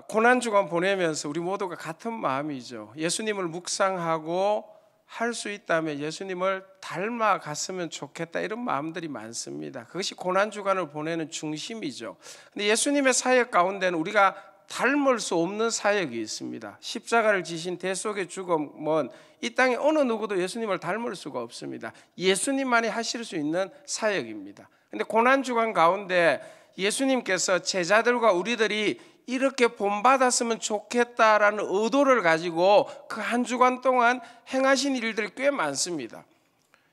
고난주간 보내면서 우리 모두가 같은 마음이죠. 예수님을 묵상하고 할 수 있다면 예수님을 닮아갔으면 좋겠다, 이런 마음들이 많습니다. 그것이 고난주간을 보내는 중심이죠. 근데 예수님의 사역 가운데는 우리가 닮을 수 없는 사역이 있습니다. 십자가를 지신 대속의 죽음은 이 땅에 어느 누구도 예수님을 닮을 수가 없습니다. 예수님만이 하실 수 있는 사역입니다. 근데 고난주간 가운데 예수님께서 제자들과 우리들이 이렇게 본받았으면 좋겠다라는 의도를 가지고 그 한 주간 동안 행하신 일들이 꽤 많습니다.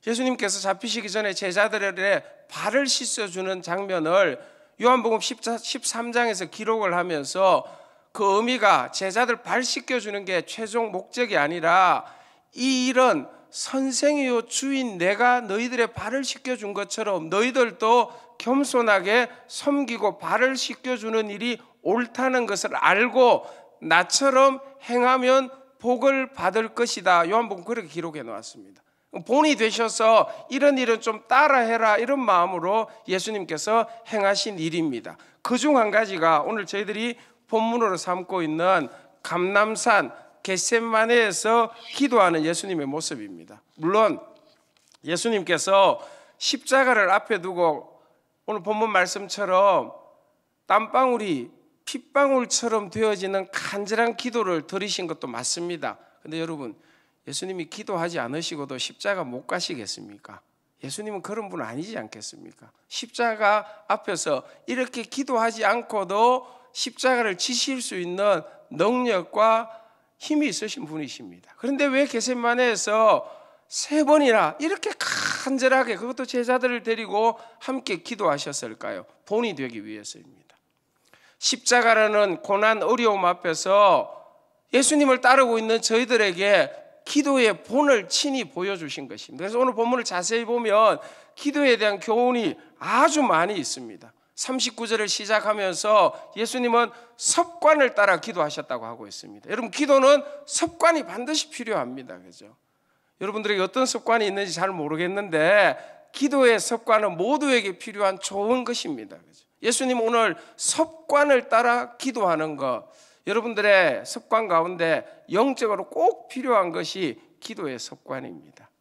예수님께서 잡히시기 전에 제자들의 발을 씻어주는 장면을 요한복음 13장에서 기록을 하면서 그 의미가 제자들 발 씻겨주는 게 최종 목적이 아니라 이 일은 선생이요 주인 내가 너희들의 발을 씻겨준 것처럼 너희들도 겸손하게 섬기고 발을 씻겨주는 일이 옳다는 것을 알고 나처럼 행하면 복을 받을 것이다. 요한복음 그렇게 기록해 놓았습니다. 본이 되셔서 이런 일은 좀 따라해라, 이런 마음으로 예수님께서 행하신 일입니다. 그중 한 가지가 오늘 저희들이 본문으로 삼고 있는 감람산 겟세마네에서 기도하는 예수님의 모습입니다. 물론 예수님께서 십자가를 앞에 두고 오늘 본문 말씀처럼 땀방울이 핏방울처럼 되어지는 간절한 기도를 드리신 것도 맞습니다. 그런데 여러분, 예수님이 기도하지 않으시고도 십자가 못 가시겠습니까? 예수님은 그런 분 아니지 않겠습니까? 십자가 앞에서 이렇게 기도하지 않고도 십자가를 지실 수 있는 능력과 힘이 있으신 분이십니다. 그런데 왜 겟세마네에서 3번이나 이렇게 간절하게, 그것도 제자들을 데리고 함께 기도하셨을까요? 본이 되기 위해서입니다. 십자가라는 고난 어려움 앞에서 예수님을 따르고 있는 저희들에게 기도의 본을 친히 보여주신 것입니다. 그래서 오늘 본문을 자세히 보면 기도에 대한 교훈이 아주 많이 있습니다. 39절을 시작하면서 예수님은 습관을 따라 기도하셨다고 하고 있습니다. 여러분, 기도는 습관이 반드시 필요합니다. 그죠? 여러분들에게 어떤 습관이 있는지 잘 모르겠는데 기도의 습관은 모두에게 필요한 좋은 것입니다. 그죠? 예수님 오늘 습관을 따라 기도하는 것, 여러분들의 습관 가운데 영적으로 꼭 필요한 것이 기도의 습관입니다.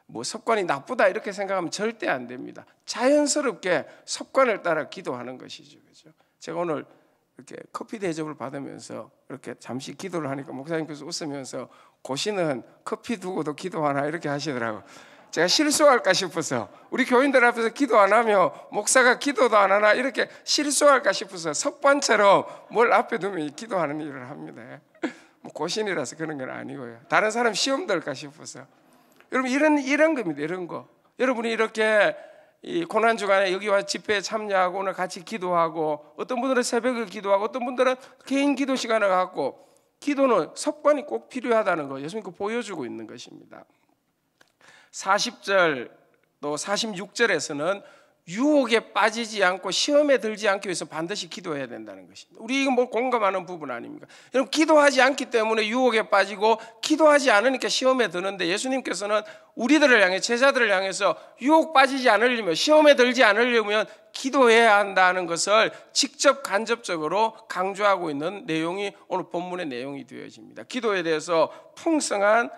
뭐 습관이 나쁘다 이렇게 생각하면 절대 안 됩니다. 자연스럽게 습관을 따라 기도하는 것이죠. 그죠? 제가 오늘 이렇게 커피 대접을 받으면서 이렇게 잠시 기도를 하니까 목사님께서 웃으면서 고시는 커피 두고도 기도하나 이렇게 하시더라고요. 제가 실수할까 싶어서, 우리 교인들 앞에서 기도 안 하면 목사가 기도도 안 하나 이렇게 실수할까 싶어서 습관처럼 뭘 앞에 두면 기도하는 일을 합니다. 뭐 고신이라서 그런 건 아니고요. 다른 사람 시험 들까 싶어서. 여러분, 이런 겁니다. 이런 거. 여러분이 이렇게 이 고난 주간에 여기 와 집회에 참여하고 오늘 같이 기도하고, 어떤 분들은 새벽을 기도하고 어떤 분들은 개인 기도 시간을 갖고, 기도는 습관이 꼭 필요하다는 거 예수님께 보여주고 있는 것입니다. 40절 또 46절에서는 유혹에 빠지지 않고 시험에 들지 않기 위해서 반드시 기도해야 된다는 것입니다. 우리 이거 뭐 공감하는 부분 아닙니까? 여러분, 기도하지 않기 때문에 유혹에 빠지고 기도하지 않으니까 시험에 드는데, 예수님께서는 우리들을 향해, 제자들을 향해서 유혹 빠지지 않으려면, 시험에 들지 않으려면 기도해야 한다는 것을 직접 간접적으로 강조하고 있는 내용이 오늘 본문의 내용이 되어집니다. 기도에 대해서 풍성한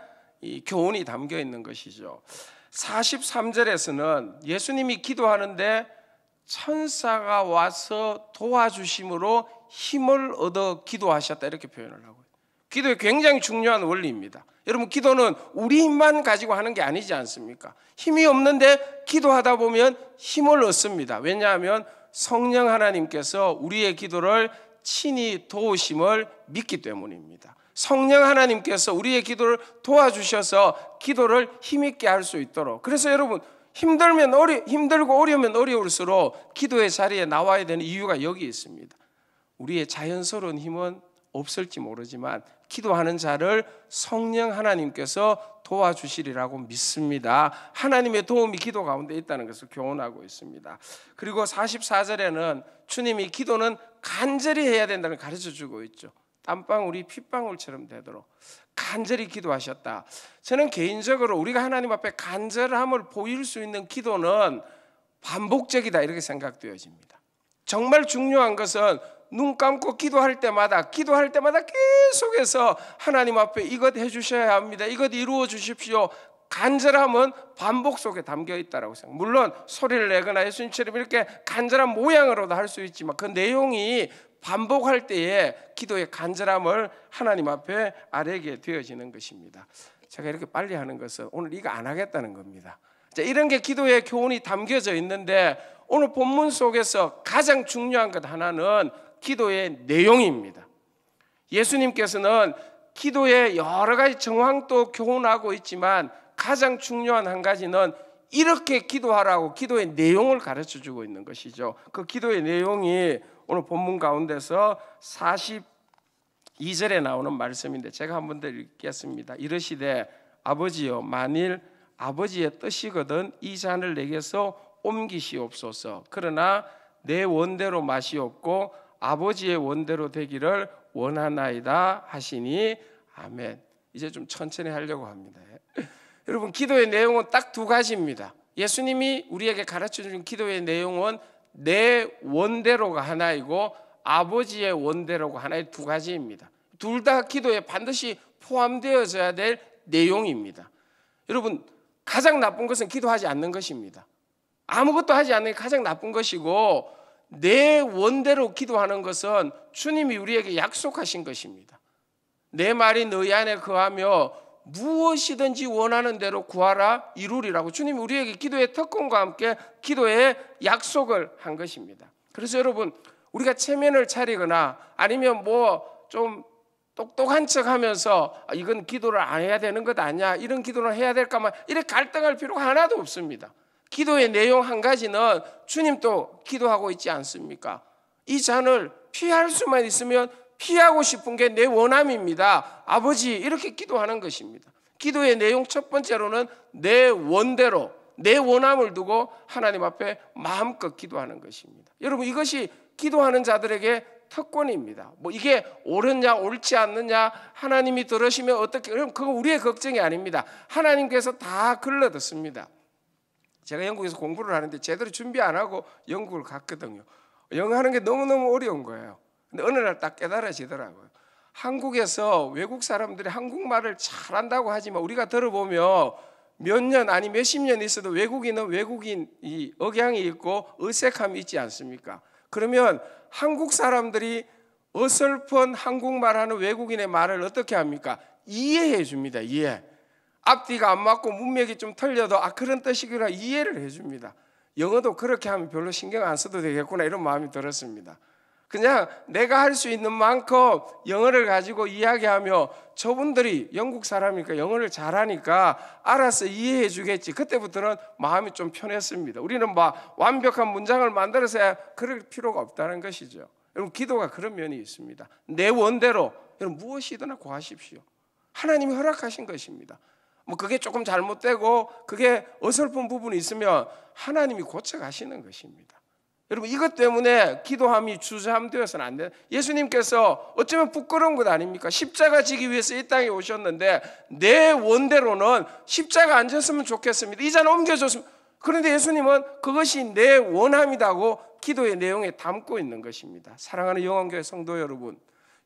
이 교훈이 담겨 있는 것이죠. 43절에서는 예수님이 기도하는데 천사가 와서 도와주심으로 힘을 얻어 기도하셨다, 이렇게 표현을 하고요. 기도에 굉장히 중요한 원리입니다. 여러분, 기도는 우리 힘만 가지고 하는 게 아니지 않습니까? 힘이 없는데 기도하다 보면 힘을 얻습니다. 왜냐하면 성령 하나님께서 우리의 기도를 친히 도우심을 믿기 때문입니다. 성령 하나님께서 우리의 기도를 도와주셔서 기도를 힘있게 할 수 있도록, 그래서 여러분, 힘들고 어려우면 어려울수록 기도의 자리에 나와야 되는 이유가 여기 있습니다. 우리의 자연스러운 힘은 없을지 모르지만 기도하는 자를 성령 하나님께서 도와주시리라고 믿습니다. 하나님의 도움이 기도 가운데 있다는 것을 교훈하고 있습니다. 그리고 44절에는 주님이 기도는 간절히 해야 된다는 걸 가르쳐주고 있죠. 땀방울이 핏방울처럼 되도록 간절히 기도하셨다. 저는 개인적으로 우리가 하나님 앞에 간절함을 보일 수 있는 기도는 반복적이다, 이렇게 생각되어집니다. 정말 중요한 것은 눈 감고 기도할 때마다 계속해서 하나님 앞에 이것 해주셔야 합니다, 이것 이루어 주십시오, 간절함은 반복 속에 담겨 있다라고 생각합니다. 물론 소리를 내거나 예수님처럼 이렇게 간절한 모양으로도 할 수 있지만 그 내용이 반복할 때에 기도의 간절함을 하나님 앞에 아뢰게 되어지는 것입니다. 제가 이렇게 빨리 하는 것은 오늘 이거 안 하겠다는 겁니다. 자, 이런 게 기도의 교훈이 담겨져 있는데 오늘 본문 속에서 가장 중요한 것 하나는 기도의 내용입니다. 예수님께서는 기도의 여러 가지 정황도 교훈하고 있지만 가장 중요한 한 가지는 이렇게 기도하라고 기도의 내용을 가르쳐 주고 있는 것이죠. 그 기도의 내용이 오늘 본문 가운데서 42절에 나오는 말씀인데 제가 한번 더 읽겠습니다. 이르시되 아버지여, 만일 아버지의 뜻이거든 이 잔을 내게서 옮기시옵소서. 그러나 내 원대로 마시옵고 아버지의 원대로 되기를 원하나이다 하시니 아멘. 이제 좀 천천히 하려고 합니다. 여러분, 기도의 내용은 딱 두 가지입니다. 예수님이 우리에게 가르쳐주는 기도의 내용은 내 원대로가 하나이고 아버지의 원대로가 하나의 두 가지입니다. 둘 다 기도에 반드시 포함되어져야 될 내용입니다. 여러분, 가장 나쁜 것은 기도하지 않는 것입니다. 아무것도 하지 않는 게 가장 나쁜 것이고, 내 원대로 기도하는 것은 주님이 우리에게 약속하신 것입니다. 내 말이 너희 안에 거하며 무엇이든지 원하는 대로 구하라 이루리라고 주님이 우리에게 기도의 특권과 함께 기도의 약속을 한 것입니다. 그래서 여러분, 우리가 체면을 차리거나 아니면 뭐 좀 똑똑한 척하면서 이건 기도를 안 해야 되는 것 아니야, 이런 기도를 해야 될까만 이렇게 갈등할 필요가 하나도 없습니다. 기도의 내용 한 가지는 주님도 기도하고 있지 않습니까? 이 잔을 피할 수만 있으면 피하고 싶은 게 내 원함입니다. 아버지, 이렇게 기도하는 것입니다. 기도의 내용 첫 번째로는 내 원대로, 내 원함을 두고 하나님 앞에 마음껏 기도하는 것입니다. 여러분, 이것이 기도하는 자들에게 특권입니다. 뭐 이게 옳으냐 옳지 않느냐, 하나님이 들으시면 어떻게, 그건 우리의 걱정이 아닙니다. 하나님께서 다 걸러듣습니다. 제가 영국에서 공부를 하는데 제대로 준비 안 하고 영국을 갔거든요. 영어 하는 게 너무너무 어려운 거예요. 근데 어느 날 딱 깨달아지더라고요. 한국에서 외국 사람들이 한국말을 잘한다고 하지만 우리가 들어보면 몇 년 아니 몇십 년 있어도 외국인은 외국인 이 억양이 있고 어색함이 있지 않습니까? 그러면 한국 사람들이 어설픈 한국말하는 외국인의 말을 어떻게 합니까? 이해해 줍니다. 이해. 앞뒤가 안 맞고 문맥이 좀 틀려도 그런 뜻이구나 이해를 해줍니다. 영어도 그렇게 하면 별로 신경 안 써도 되겠구나 이런 마음이 들었습니다. 그냥 내가 할 수 있는 만큼 영어를 가지고 이야기하며 저분들이 영국 사람이니까 영어를 잘하니까 알아서 이해해 주겠지. 그때부터는 마음이 좀 편했습니다. 우리는 막 완벽한 문장을 만들어서야 그럴 필요가 없다는 것이죠. 여러분, 기도가 그런 면이 있습니다. 내 원대로 여러분 무엇이든 구하십시오. 하나님이 허락하신 것입니다. 뭐 그게 조금 잘못되고 그게 어설픈 부분이 있으면 하나님이 고쳐가시는 것입니다. 여러분, 이것 때문에 기도함이 주저함되어서는 안 돼요. 예수님께서 어쩌면 부끄러운 것 아닙니까? 십자가 지기 위해서 이 땅에 오셨는데 내 원대로는 십자가 안 졌으면 좋겠습니다. 이 잔 옮겨줬으면. 그런데 예수님은 그것이 내 원함이라고 기도의 내용에 담고 있는 것입니다. 사랑하는 영원교회 성도 여러분,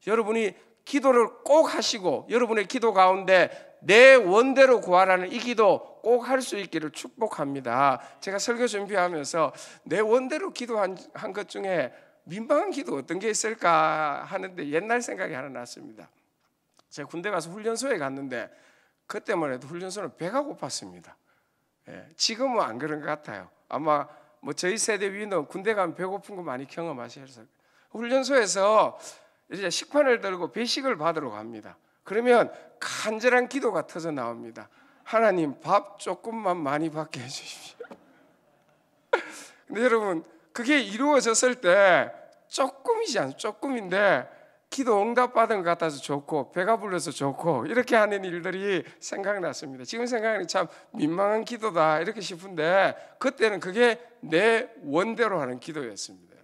여러분이 기도를 꼭 하시고 여러분의 기도 가운데 내 원대로 구하라는 이 기도 꼭 할 수 있기를 축복합니다. 제가 설교 준비하면서 내 원대로 기도한 것 중에 민망한 기도 어떤 게 있을까 하는데 옛날 생각이 하나 났습니다. 제가 군대 가서 훈련소에 갔는데 그때만 해도 훈련소는 배가 고팠습니다. 지금은 안 그런 것 같아요. 아마 뭐 저희 세대 위는 군대 가면 배고픈 거 많이 경험하셔서 훈련소에서 이제 식판을 들고 배식을 받으러 갑니다. 그러면 간절한 기도가 터져 나옵니다. 하나님, 밥 조금만 많이 받게 해주십시오. 근데 여러분, 그게 이루어졌을 때 조금이지 않습니까? 조금인데 기도 응답받은 것 같아서 좋고 배가 불러서 좋고 이렇게 하는 일들이 생각났습니다. 지금 생각하니 참 민망한 기도다 이렇게 싶은데 그때는 그게 내 원대로 하는 기도였습니다.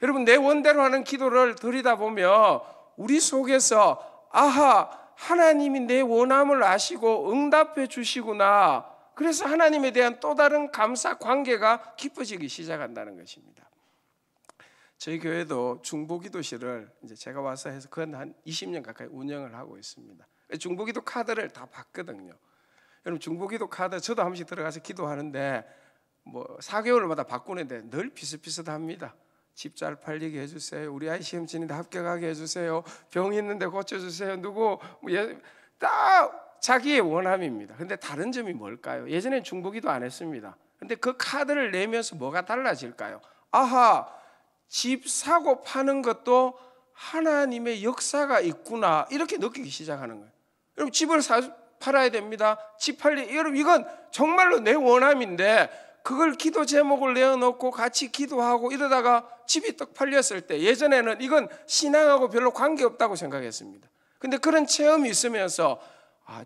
여러분, 내 원대로 하는 기도를 들이다보면 우리 속에서 하나님이 내 원함을 아시고 응답해 주시구나. 그래서 하나님에 대한 또 다른 감사 관계가 깊어지기 시작한다는 것입니다. 저희 교회도 중보기도실을 이제 제가 와서 해서 그건 한 20년 가까이 운영을 하고 있습니다. 중보기도 카드를 다 받거든요. 여러분 중보기도 카드 저도 한 번씩 들어가서 기도하는데 뭐 4개월마다 바꾸는데 늘 비슷비슷합니다. 집 잘 팔리게 해주세요. 우리 아이 시험 치는데 합격하게 해주세요. 병 있는데 고쳐주세요. 누구 딱 자기의 원함입니다. 근데 다른 점이 뭘까요? 예전엔 중보기도 안 했습니다. 근데 그 카드를 내면서 뭐가 달라질까요? 아하, 집 사고 파는 것도 하나님의 역사가 있구나 이렇게 느끼기 시작하는 거예요. 여러분 집을 팔아야 됩니다. 집 팔리 여러분 이건 정말로 내 원함인데 그걸 기도 제목을 내어놓고 같이 기도하고 이러다가 집이 떡 팔렸을 때 예전에는 이건 신앙하고 별로 관계없다고 생각했습니다. 근데 그런 체험이 있으면서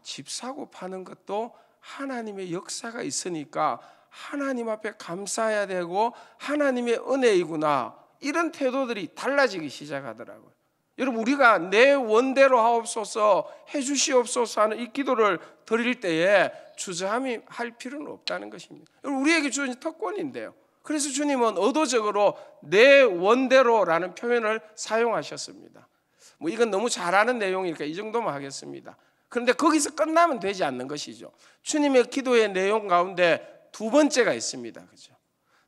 집 사고 파는 것도 하나님의 역사가 있으니까 하나님 앞에 감사해야 되고 하나님의 은혜이구나 이런 태도들이 달라지기 시작하더라고요. 여러분 우리가 내 원대로 하옵소서 해주시옵소서 하는 이 기도를 드릴 때에 주저함이 할 필요는 없다는 것입니다. 여러분 우리에게 주어진 특권인데요. 그래서 주님은 의도적으로 내 원대로라는 표현을 사용하셨습니다. 뭐 이건 너무 잘 아는 내용이니까 이 정도만 하겠습니다. 그런데 거기서 끝나면 되지 않는 것이죠. 주님의 기도의 내용 가운데 두 번째가 있습니다. 그죠?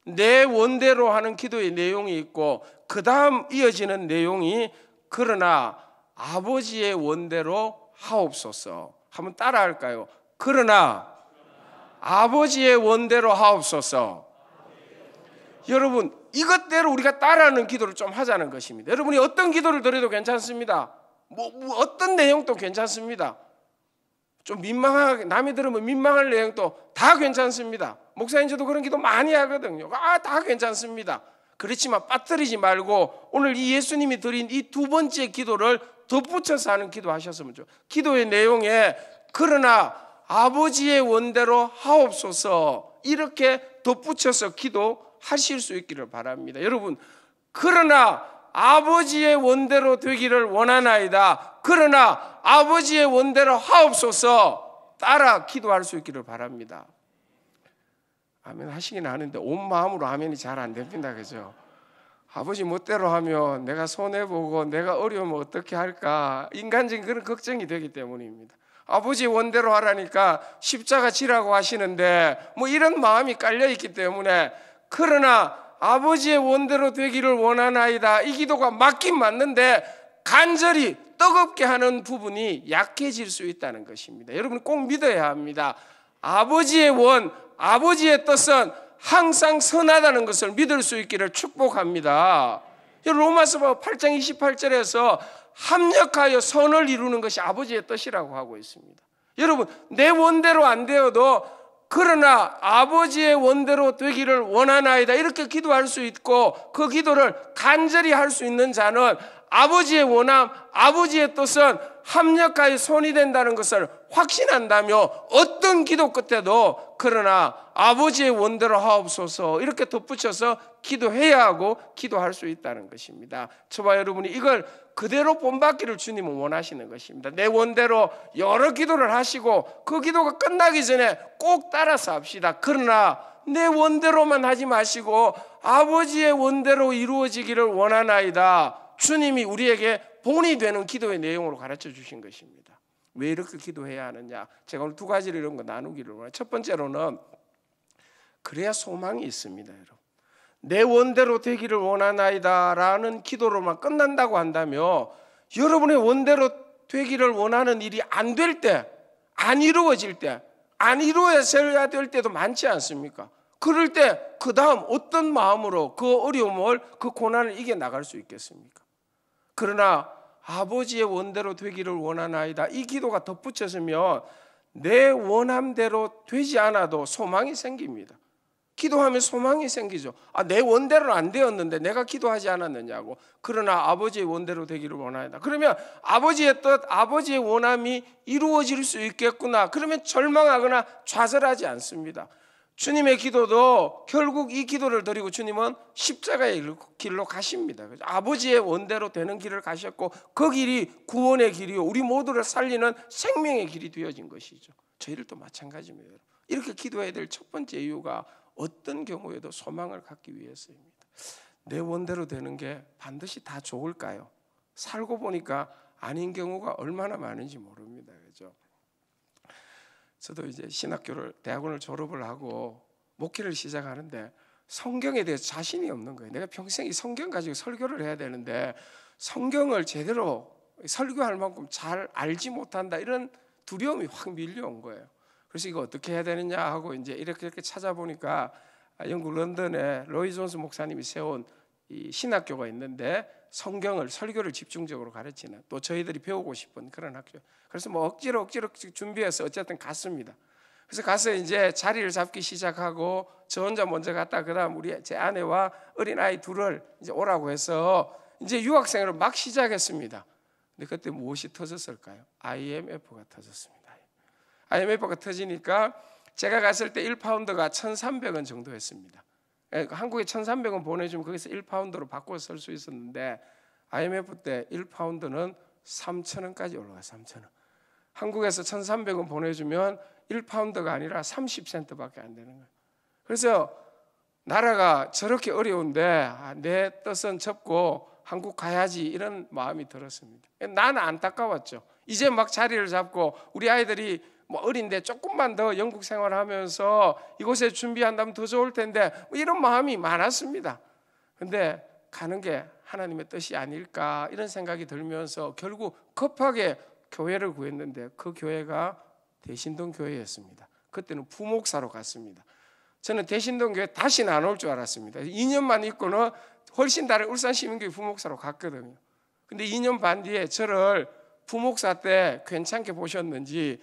내 원대로 하는 기도의 내용이 있고 그 다음 이어지는 내용이 그러나 아버지의 원대로 하옵소서. 한번 따라 할까요? 그러나 아버지의 원대로 하옵소서. 여러분 이것대로 우리가 따라하는 기도를 좀 하자는 것입니다. 여러분이 어떤 기도를 드려도 괜찮습니다. 뭐 어떤 내용도 괜찮습니다. 좀 민망하게 남이 들으면 민망할 내용도 다 괜찮습니다. 목사님 저도 그런 기도 많이 하거든요. 다 괜찮습니다. 그렇지만 빠뜨리지 말고 오늘 이 예수님이 드린 이 두 번째 기도를 덧붙여서 하는 기도 하셨으면 좋겠어요. 기도의 내용에 그러나 아버지의 원대로 하옵소서 이렇게 덧붙여서 기도하실 수 있기를 바랍니다. 여러분 그러나 아버지의 원대로 되기를 원하나이다. 그러나 아버지의 원대로 하옵소서 따라 기도할 수 있기를 바랍니다. 아멘 하시긴 하는데 온 마음으로 아멘이 잘 안 됩니다. 그죠? 아버지 멋대로 하면 내가 손해보고 내가 어려우면 어떻게 할까 인간적인 그런 걱정이 되기 때문입니다. 아버지 원대로 하라니까 십자가 지라고 하시는데 뭐 이런 마음이 깔려있기 때문에 그러나 아버지의 원대로 되기를 원하나이다 이 기도가 맞긴 맞는데 간절히 뜨겁게 하는 부분이 약해질 수 있다는 것입니다. 여러분 꼭 믿어야 합니다. 아버지의 원, 아버지의 뜻은 항상 선하다는 것을 믿을 수 있기를 축복합니다. 로마서 8장 28절에서 합력하여 선을 이루는 것이 아버지의 뜻이라고 하고 있습니다. 여러분 내 원대로 안 되어도 그러나 아버지의 원대로 되기를 원하나이다 이렇게 기도할 수 있고 그 기도를 간절히 할 수 있는 자는 아버지의 원함, 아버지의 뜻은 합력하여 손이 된다는 것을 확신한다며 어떤 기도 끝에도 그러나 아버지의 원대로 하옵소서 이렇게 덧붙여서 기도해야 하고 기도할 수 있다는 것입니다. 저와 여러분이 이걸 그대로 본받기를 주님은 원하시는 것입니다. 내 원대로 여러 기도를 하시고 그 기도가 끝나기 전에 꼭 따라서 합시다. 그러나 내 원대로만 하지 마시고 아버지의 원대로 이루어지기를 원하나이다. 주님이 우리에게 본이 되는 기도의 내용으로 가르쳐 주신 것입니다. 왜 이렇게 기도해야 하느냐? 제가 오늘 두 가지를 이런 거 나누기를 원해요. 첫 번째로는 그래야 소망이 있습니다. 여러분. 내 원대로 되기를 원하나이다라는 기도로만 끝난다고 한다면 여러분의 원대로 되기를 원하는 일이 안 될 때, 안 이루어질 때, 안 이루어져야 될 때도 많지 않습니까? 그럴 때 그 다음 어떤 마음으로 그 어려움을 그 고난을 이겨나갈 수 있겠습니까? 그러나 아버지의 원대로 되기를 원하나이다 이 기도가 덧붙여지면 내 원함대로 되지 않아도 소망이 생깁니다. 기도하면 소망이 생기죠. 내 원대로는 안 되었는데 내가 기도하지 않았느냐고. 그러나 아버지의 원대로 되기를 원하이다. 그러면 아버지의 뜻, 아버지의 원함이 이루어질 수 있겠구나. 그러면 절망하거나 좌절하지 않습니다. 주님의 기도도 결국 이 기도를 드리고 주님은 십자가의 길로 가십니다. 아버지의 원대로 되는 길을 가셨고 그 길이 구원의 길이요 우리 모두를 살리는 생명의 길이 되어진 것이죠. 저희들도 마찬가지입니다. 이렇게 기도해야 될 첫 번째 이유가 어떤 경우에도 소망을 갖기 위해서입니다. 내 원대로 되는 게 반드시 다 좋을까요? 살고 보니까 아닌 경우가 얼마나 많은지 모릅니다. 그죠? 저도 이제 신학교를 대학원을 졸업을 하고 목회를 시작하는데 성경에 대해서 자신이 없는 거예요. 내가 평생 이 성경 가지고 설교를 해야 되는데 성경을 제대로 설교할 만큼 잘 알지 못한다, 이런 두려움이 확 밀려온 거예요. 그래서 이거 어떻게 해야 되느냐 하고 이제 이렇게 찾아보니까 영국 런던에 로이 존스 목사님이 세운 이 신학교가 있는데 성경을, 설교를 집중적으로 가르치는, 또 저희들이 배우고 싶은 그런 학교. 그래서 뭐 억지로 준비해서 어쨌든 갔습니다. 그래서 가서 이제 자리를 잡기 시작하고 저 혼자 먼저 갔다 그다음 우리 제 아내와 어린 아이 둘을 이제 오라고 해서 이제 유학생활을 막 시작했습니다. 근데 그때 무엇이 터졌을까요? IMF가 터졌습니다. IMF가 터지니까 제가 갔을 때 1파운드가 1,300원 정도 했습니다. 한국에 1,300원 보내주면 거기서 1파운드로 바꿔서 쓸 수 있었는데 IMF 때 1파운드는 3,000원까지 올라가요. 3,000원. 한국에서 1,300원 보내주면 1파운드가 아니라 30센트밖에 안 되는 거예요. 그래서 나라가 저렇게 어려운데 내 뜻은 접고 한국 가야지, 이런 마음이 들었습니다. 나는 안타까웠죠. 이제 막 자리를 잡고 우리 아이들이 뭐 어린데 조금만 더 영국 생활하면서 이곳에 준비한다면 더 좋을 텐데 뭐 이런 마음이 많았습니다. 근데 가는 게 하나님의 뜻이 아닐까, 이런 생각이 들면서 결국 급하게 교회를 구했는데 그 교회가 대신동 교회였습니다. 그때는 부목사로 갔습니다. 저는 대신동 교회 다시는 안 올 줄 알았습니다. 2년만 있고는 훨씬 다른 울산시민교회 부목사로 갔거든요. 근데 2년 반 뒤에 저를 부목사 때 괜찮게 보셨는지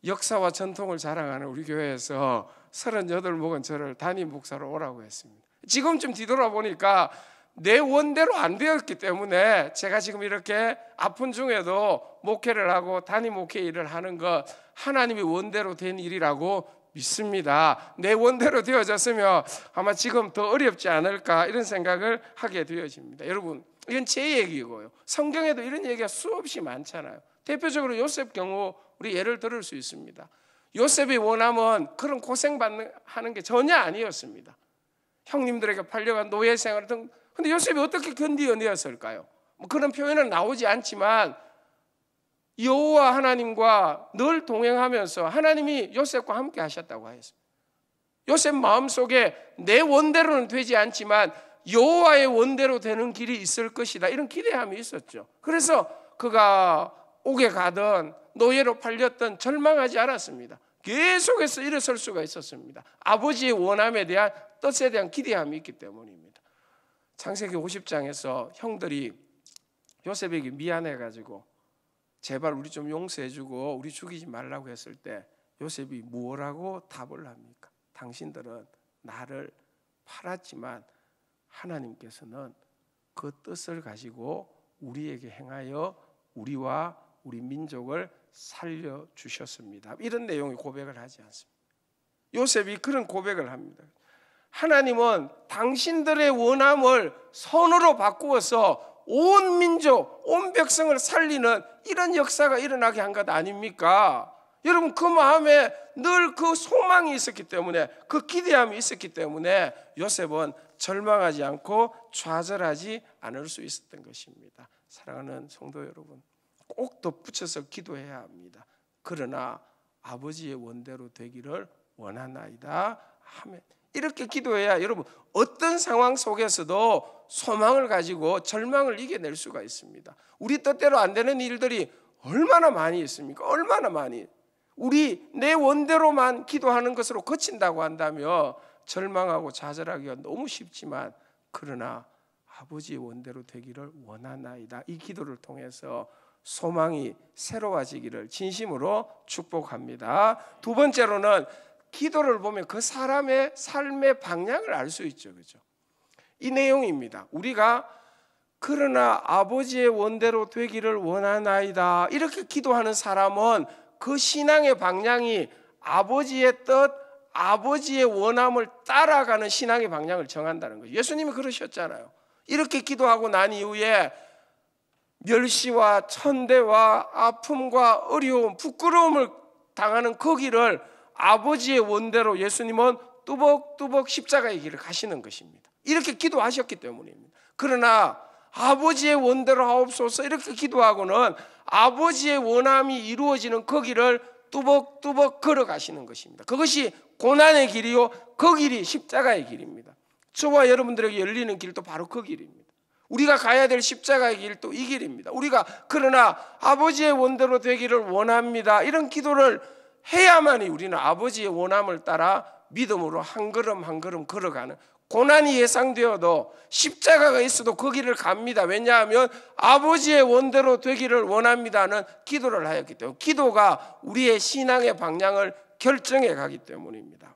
역사와 전통을 자랑하는 우리 교회에서 38 먹은 저를 담임 목사로 오라고 했습니다. 지금쯤 뒤돌아보니까 내 원대로 안 되었기 때문에 제가 지금 이렇게 아픈 중에도 목회를 하고 담임 목회 일을 하는 것, 하나님의 원대로 된 일이라고 믿습니다. 내 원대로 되어졌으면 아마 지금 더 어렵지 않을까, 이런 생각을 하게 되어집니다. 여러분, 이건 제 얘기고요. 성경에도 이런 얘기가 수없이 많잖아요. 대표적으로 요셉 경우 우리 예를 들을 수 있습니다. 요셉의 원함은 그런 고생하는 게 전혀 아니었습니다. 형님들에게 팔려간 노예 생활 등. 근데 요셉이 어떻게 견디어내었을까요? 뭐 그런 표현은 나오지 않지만 여호와 하나님과 늘 동행하면서 하나님이 요셉과 함께 하셨다고 하였습니다. 요셉 마음속에 내 원대로는 되지 않지만 여호와의 원대로 되는 길이 있을 것이다, 이런 기대함이 있었죠. 그래서 그가 옥에 가든 노예로 팔렸던 절망하지 않았습니다. 계속해서 일어설 수가 있었습니다. 아버지의 원함에 대한 뜻에 대한 기대함이 있기 때문입니다. 창세기 50장에서 형들이 요셉에게 미안해가지고 제발 우리 좀 용서해주고 우리 죽이지 말라고 했을 때 요셉이 뭐라고 답을 합니까? 당신들은 나를 팔았지만 하나님께서는 그 뜻을 가지고 우리에게 행하여 우리와 우리 민족을 살려주셨습니다. 이런 내용의 고백을 하지 않습니다. 요셉이 그런 고백을 합니다. 하나님은 당신들의 원함을 선으로 바꾸어서 온 민족, 온 백성을 살리는 이런 역사가 일어나게 한 것 아닙니까? 여러분, 그 마음에 늘 그 소망이 있었기 때문에, 그 기대함이 있었기 때문에 요셉은 절망하지 않고 좌절하지 않을 수 있었던 것입니다. 사랑하는 성도 여러분, 꼭 덧붙여서 기도해야 합니다. 그러나 아버지의 원대로 되기를 원하나이다 하면, 이렇게 기도해야 여러분 어떤 상황 속에서도 소망을 가지고 절망을 이겨낼 수가 있습니다. 우리 뜻대로 안 되는 일들이 얼마나 많이 있습니까? 얼마나 많이. 우리 내 원대로만 기도하는 것으로 그친다고 한다면 절망하고 좌절하기가 너무 쉽지만, 그러나 아버지의 원대로 되기를 원하나이다, 이 기도를 통해서 소망이 새로워지기를 진심으로 축복합니다. 두 번째로는 기도를 보면 그 사람의 삶의 방향을 알 수 있죠. 그렇죠? 이 내용입니다. 우리가 그러나 아버지의 원대로 되기를 원하나이다, 이렇게 기도하는 사람은 그 신앙의 방향이 아버지의 뜻, 아버지의 원함을 따라가는 신앙의 방향을 정한다는 거예요. 예수님이 그러셨잖아요. 이렇게 기도하고 난 이후에 멸시와 천대와 아픔과 어려움, 부끄러움을 당하는 그 길을 아버지의 원대로 예수님은 뚜벅뚜벅 십자가의 길을 가시는 것입니다. 이렇게 기도하셨기 때문입니다. 그러나 아버지의 원대로 하옵소서 이렇게 기도하고는 아버지의 원함이 이루어지는 그 길을 뚜벅뚜벅 걸어가시는 것입니다. 그것이 고난의 길이요, 그 길이 십자가의 길입니다. 저와 여러분들에게 열리는 길도 바로 그 길입니다. 우리가 가야 될 십자가의 길도 이 길입니다. 우리가 그러나 아버지의 원대로 되기를 원합니다, 이런 기도를 해야만이 우리는 아버지의 원함을 따라 믿음으로 한 걸음 한 걸음 걸어가는, 고난이 예상되어도 십자가가 있어도 그 길을 갑니다. 왜냐하면 아버지의 원대로 되기를 원합니다는 기도를 하였기 때문에, 기도가 우리의 신앙의 방향을 결정해 가기 때문입니다.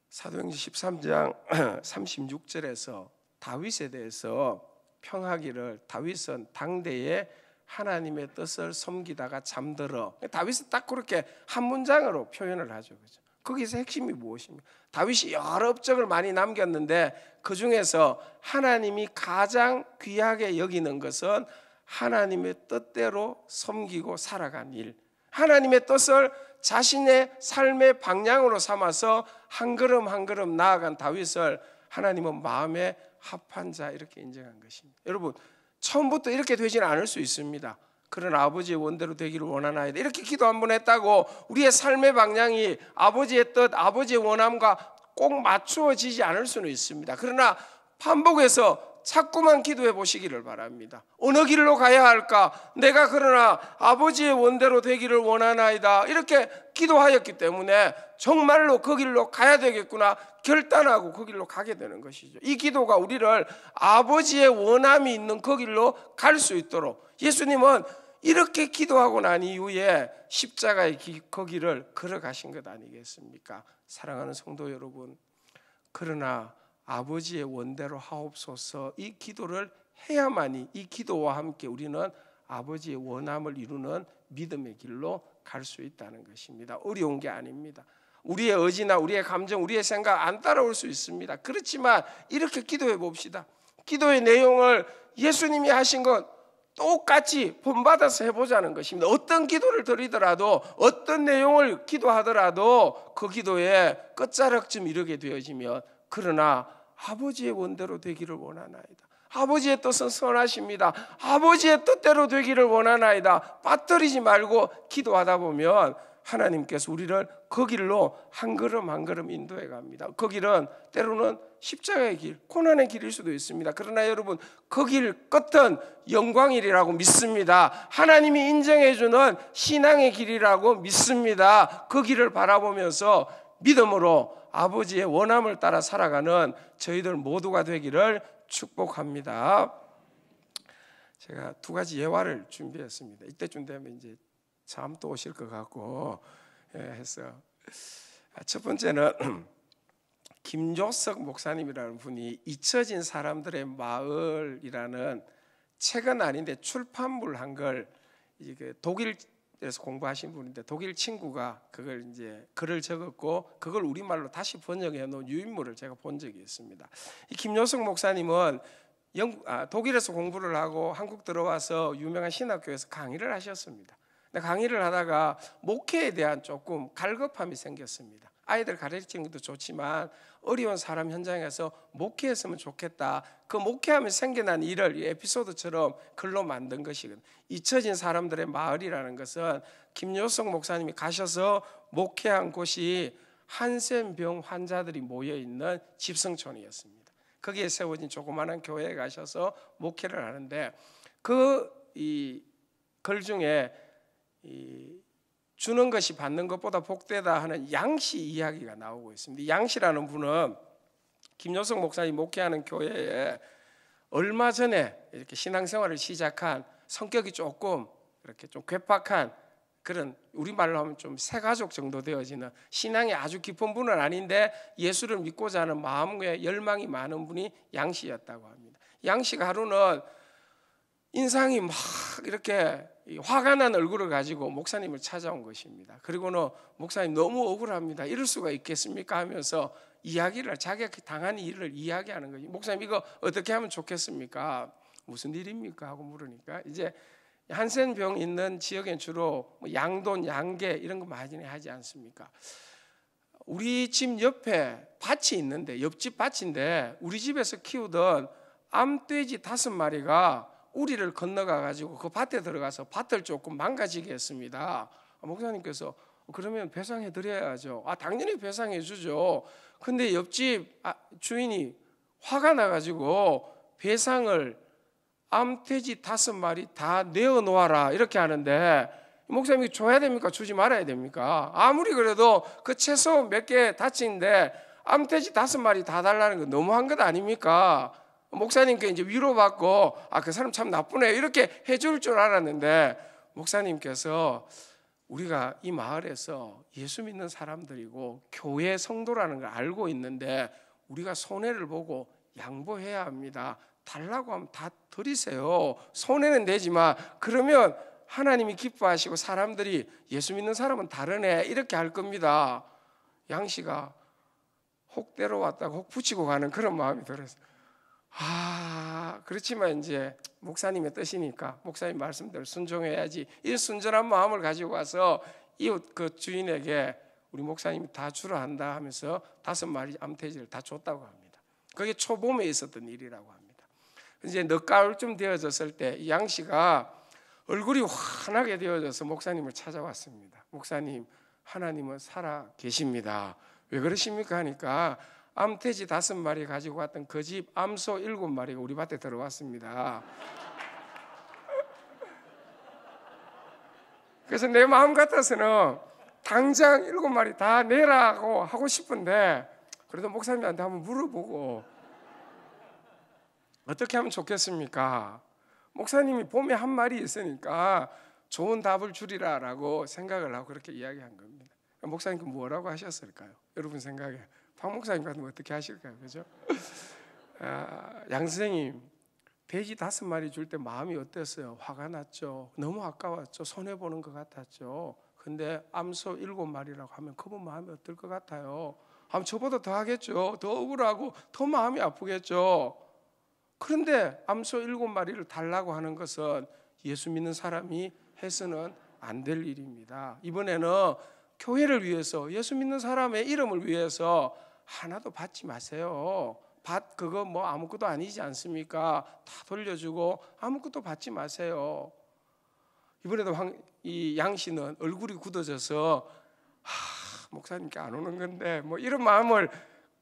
사도행전 13장 36절에서 다윗에 대해서 평하기를, 다윗은 당대에 하나님의 뜻을 섬기다가 잠들어, 다윗은 딱 그렇게 한 문장으로 표현을 하죠. 그죠? 거기서 핵심이 무엇입니까? 다윗이 여러 업적을 많이 남겼는데 그 중에서 하나님이 가장 귀하게 여기는 것은 하나님의 뜻대로 섬기고 살아간 일, 하나님의 뜻을 자신의 삶의 방향으로 삼아서 한 걸음 한 걸음 나아간 다윗을 하나님은 마음에 합한 자 이렇게 인정한 것입니다. 여러분, 처음부터 이렇게 되지는 않을 수 있습니다. 그런 아버지의 원대로 되기를 원하나이다 이렇게 기도 한번 했다고 우리의 삶의 방향이 아버지의 뜻, 아버지의 원함과 꼭 맞추어지지 않을 수는 있습니다. 그러나 반복해서 자꾸만 기도해 보시기를 바랍니다. 어느 길로 가야 할까? 내가 그러나 아버지의 원대로 되기를 원하나이다 이렇게 기도하였기 때문에 정말로 그 길로 가야 되겠구나 결단하고 그 길로 가게 되는 것이죠. 이 기도가 우리를 아버지의 원함이 있는 그 길로 갈 수 있도록, 예수님은 이렇게 기도하고 난 이후에 십자가의 그 길을 걸어가신 것 아니겠습니까? 사랑하는 성도 여러분, 그러나 아버지의 원대로 하옵소서 이 기도를 해야만이, 이 기도와 함께 우리는 아버지의 원함을 이루는 믿음의 길로 갈 수 있다는 것입니다. 어려운 게 아닙니다. 우리의 의지나 우리의 감정, 우리의 생각 안 따라올 수 있습니다. 그렇지만 이렇게 기도해 봅시다. 기도의 내용을 예수님이 하신 것 똑같이 본받아서 해보자는 것입니다. 어떤 기도를 드리더라도, 어떤 내용을 기도하더라도 그 기도에 끝자락쯤 이르게 되어지면, 그러나 아버지의 원대로 되기를 원하나이다, 아버지의 뜻은 선하십니다, 아버지의 뜻대로 되기를 원하나이다 빠뜨리지 말고 기도하다 보면 하나님께서 우리를 그 길로 한 걸음 한 걸음 인도해 갑니다. 그 길은 때로는 십자가의 길, 고난의 길일 수도 있습니다. 그러나 여러분, 그 길 끝은 영광이라고 믿습니다. 하나님이 인정해 주는 신앙의 길이라고 믿습니다. 그 길을 바라보면서 믿음으로 아버지의 원함을 따라 살아가는 저희들 모두가 되기를 축복합니다. 제가 두 가지 예화를 준비했습니다. 이때쯤 되면 이제 잠도 오실 것 같고 해서, 첫 번째는 김조석 목사님이라는 분이 잊혀진 사람들의 마을이라는 책은 아닌데 출판물 한 걸, 독일에서 공부하신 분인데 독일 친구가 그걸 이제 글을 적었고 그걸 우리말로 다시 번역해 놓은 유인물을 제가 본 적이 있습니다. 이 김조석 목사님은 독일에서 공부를 하고 한국 들어와서 유명한 신학교에서 강의를 하셨습니다. 강의를 하다가 목회에 대한 조금 갈급함이 생겼습니다. 아이들 가르치는 것도 좋지만 어려운 사람 현장에서 목회했으면 좋겠다. 그 목회하면서 생겨난 일을 이 에피소드처럼 글로 만든 것이거든요. 잊혀진 사람들의 마을이라는 것은 김요석 목사님이 가셔서 목회한 곳이 한센병 환자들이 모여있는 집성촌이었습니다. 거기에 세워진 조그마한 교회에 가셔서 목회를 하는데 그 글 중에 주는 것이 받는 것보다 복되다 하는 양씨 이야기가 나오고 있습니다. 양씨라는 분은 김요석 목사님 목회하는 교회에 얼마 전에 이렇게 신앙생활을 시작한 성격이 조금 이렇게 좀 괴팍한 그런, 우리말로 하면 좀 새가족 정도 되어지는, 신앙이 아주 깊은 분은 아닌데 예수를 믿고자 하는 마음에 열망이 많은 분이 양씨였다고 합니다. 양씨가 하루는 인상이 막 이렇게 화가 난 얼굴을 가지고 목사님을 찾아온 것입니다. 그리고는 목사님 너무 억울합니다, 이럴 수가 있겠습니까 하면서 이야기를, 자기가 당한 일을 이야기하는 거지. 목사님 이거 어떻게 하면 좋겠습니까? 무슨 일입니까? 하고 물으니까 이제 한센병 있는 지역엔 주로 양돈, 양계 이런 거 많이 하지 않습니까? 우리 집 옆에 밭이 있는데, 옆집 밭인데 우리 집에서 키우던 암돼지 5마리가 우리를 건너가 가지고 그 밭에 들어가서 밭을 조금 망가지게 했습니다. 목사님께서 그러면 배상해 드려야죠. 당연히 배상해 주죠. 근데 옆집 주인이 화가 나 가지고 배상을 암돼지 5마리 다 내어 놓아라 이렇게 하는데, 목사님이 줘야 됩니까? 주지 말아야 됩니까? 아무리 그래도 그 채소 몇 개 다친데 암돼지 5마리 다 달라는 거 너무한 것 아닙니까? 목사님께 이제 위로받고 그 사람 참 나쁘네 이렇게 해줄 줄 알았는데, 목사님께서 우리가 이 마을에서 예수 믿는 사람들이고 교회 성도라는 걸 알고 있는데 우리가 손해를 보고 양보해야 합니다. 달라고 하면 다 드리세요. 손해는 내지만 그러면 하나님이 기뻐하시고 사람들이 예수 믿는 사람은 다르네 이렇게 할 겁니다. 양 씨가 혹 때려왔다가 혹 붙이고 가는 그런 마음이 들었어요. 그렇지만 이제 목사님의 뜻이니까 목사님 말씀대로 순종해야지, 이 순전한 마음을 가지고 와서 이웃 그 주인에게 우리 목사님이 다 주라 한다 하면서 5마리 암돼지를 다 줬다고 합니다. 그게 초봄에 있었던 일이라고 합니다. 이제 늦가을쯤 되어졌을 때 양 씨가 얼굴이 환하게 되어져서 목사님을 찾아왔습니다. 목사님, 하나님은 살아 계십니다. 왜 그러십니까? 하니까 암돼지 5마리 가지고 왔던 그 집 암소 7마리가 우리 밭에 들어왔습니다. 그래서 내 마음 같아서는 당장 7마리 다 내라고 하고 싶은데, 그래도 목사님한테 한번 물어보고 어떻게 하면 좋겠습니까? 목사님이 봄에 한 마리 있으니까 좋은 답을 주리라라고 생각을 하고 그렇게 이야기한 겁니다. 목사님께 뭐라고 하셨을까요? 여러분 생각에 박 목사님 같으면 어떻게 하실까요? 그죠? 양 선생님, 돼지 5마리 줄 때 마음이 어땠어요? 화가 났죠. 너무 아까웠죠. 손해 보는 것 같았죠. 근데 암소 7마리라고 하면 그분 마음이 어떨 것 같아요? 저보다 더 하겠죠. 더 억울하고 더 마음이 아프겠죠. 그런데 암소 7마리를 달라고 하는 것은 예수 믿는 사람이 해서는 안 될 일입니다. 이번에는 교회를 위해서, 예수 믿는 사람의 이름을 위해서 하나도 받지 마세요. 밭 그거 뭐 아무것도 아니지 않습니까? 다 돌려주고 아무것도 받지 마세요. 이번에도 이 양 씨는 얼굴이 굳어져서 목사님께 안 오는 건데 뭐 이런 마음을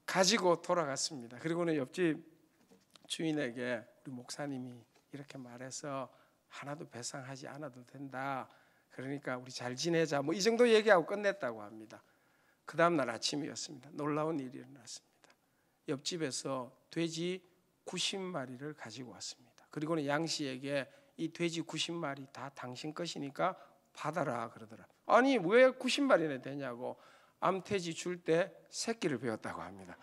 가지고 돌아갔습니다. 그리고는 옆집 주인에게 우리 목사님이 이렇게 말해서 하나도 배상하지 않아도 된다. 그러니까 우리 잘 지내자. 뭐 이 정도 얘기하고 끝냈다고 합니다. 그 다음날 아침이었습니다. 놀라운 일이 일어났습니다. 옆집에서 돼지 90마리를 가지고 왔습니다. 그리고는 양 씨에게 이 돼지 90마리 다 당신 것이니까 받아라 그러더라. 아니 왜 90마리나 되냐고, 암돼지 줄 때 새끼를 배웠다고 합니다.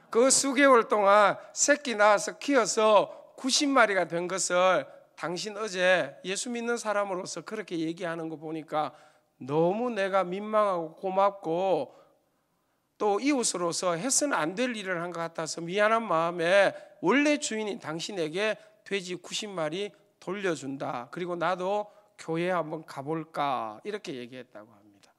그 수개월 동안 새끼 낳아서 키워서 90마리가 된 것을 당신 어제 예수 믿는 사람으로서 그렇게 얘기하는 거 보니까 너무 내가 민망하고 고맙고 또 이웃으로서 해서는 안 될 일을 한 것 같아서 미안한 마음에 원래 주인인 당신에게 돼지 90마리 돌려준다. 그리고 나도 교회 한번 가볼까 이렇게 얘기했다고 합니다.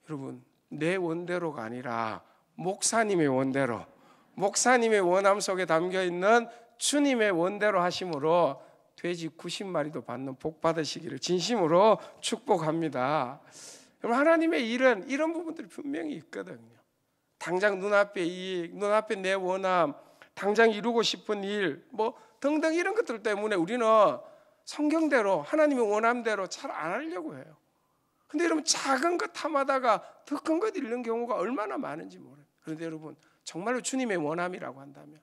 여러분, 내 원대로가 아니라 목사님의 원대로, 목사님의 원함 속에 담겨있는 주님의 원대로 하심으로 돼지 90마리도 받는 복 받으시기를 진심으로 축복합니다. 여러분, 하나님의 일은 이런 부분들이 분명히 있거든요. 당장 눈앞의 이익, 눈앞의 내 원함, 당장 이루고 싶은 일, 뭐 등등 이런 것들 때문에 우리는 성경대로 하나님의 원함대로 잘 안 하려고 해요. 근데 여러분, 작은 것 탐하다가 더 큰 것 잃는 경우가 얼마나 많은지 모르요. 그런데 여러분, 정말로 주님의 원함이라고 한다면,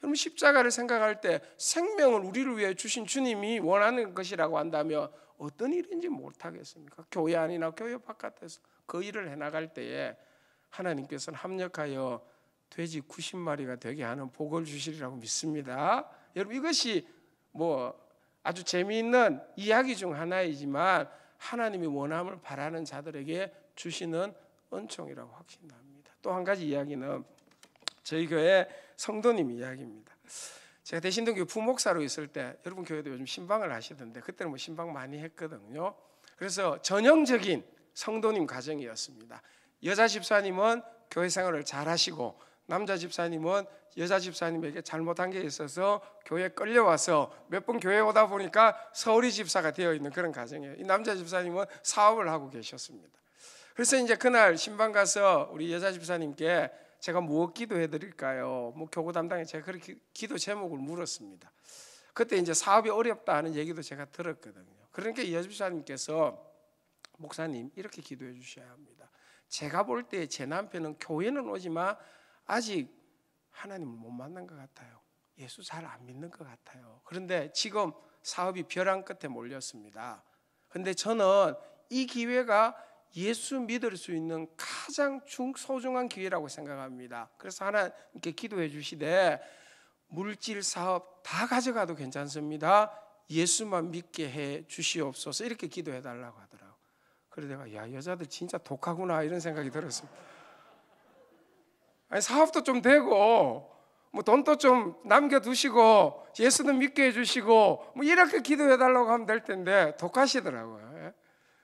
여러분 십자가를 생각할 때 생명을 우리를 위해 주신 주님이 원하는 것이라고 한다면 어떤 일인지 못하겠습니까? 교회 안이나 교회 바깥에서 그 일을 해나갈 때에 하나님께서는 합력하여 돼지 90마리가 되게 하는 복을 주시리라고 믿습니다. 여러분, 이것이 뭐 아주 재미있는 이야기 중 하나이지만 하나님의 원함을 바라는 자들에게 주시는 은총이라고 확신합니다. 또 한 가지 이야기는 저희 교회 성도님 이야기입니다. 제가 대신동교회 부목사로 있을 때, 여러분 교회도 요즘 신방을 하시던데 그때는 뭐 신방 많이 했거든요. 그래서 전형적인 성도님 가정이었습니다. 여자 집사님은 교회 생활을 잘 하시고, 남자 집사님은 여자 집사님에게 잘못한 게 있어서 교회에 끌려와서 몇 번 교회에 오다 보니까 서울이 집사가 되어 있는 그런 가정이에요. 이 남자 집사님은 사업을 하고 계셨습니다. 그래서 이제 그날 신방 가서 우리 여자 집사님께 제가 무엇 기도해 드릴까요? 뭐 교구 담당에 제가 그렇게 기도 제목을 물었습니다. 그때 이제 사업이 어렵다 하는 얘기도 제가 들었거든요. 그러니까 이 여자 집사님께서 목사님 이렇게 기도해 주셔야 합니다. 제가 볼 때 제 남편은 교회는 오지만 아직 하나님을 못 만난 것 같아요. 예수 잘 안 믿는 것 같아요. 그런데 지금 사업이 벼랑 끝에 몰렸습니다. 그런데 저는 이 기회가 예수 믿을 수 있는 가장 소중한 기회라고 생각합니다. 그래서 하나님께 기도해 주시되 물질 사업 다 가져가도 괜찮습니다. 예수만 믿게 해 주시옵소서 이렇게 기도해 달라고 하더라고요. 그래서 내가 야 여자들 진짜 독하구나 이런 생각이 들었습니다. 아니, 사업도 좀 되고 뭐 돈도 좀 남겨두시고 예수도 믿게 해주시고 뭐 이렇게 기도해 달라고 하면 될 텐데 독하시더라고요.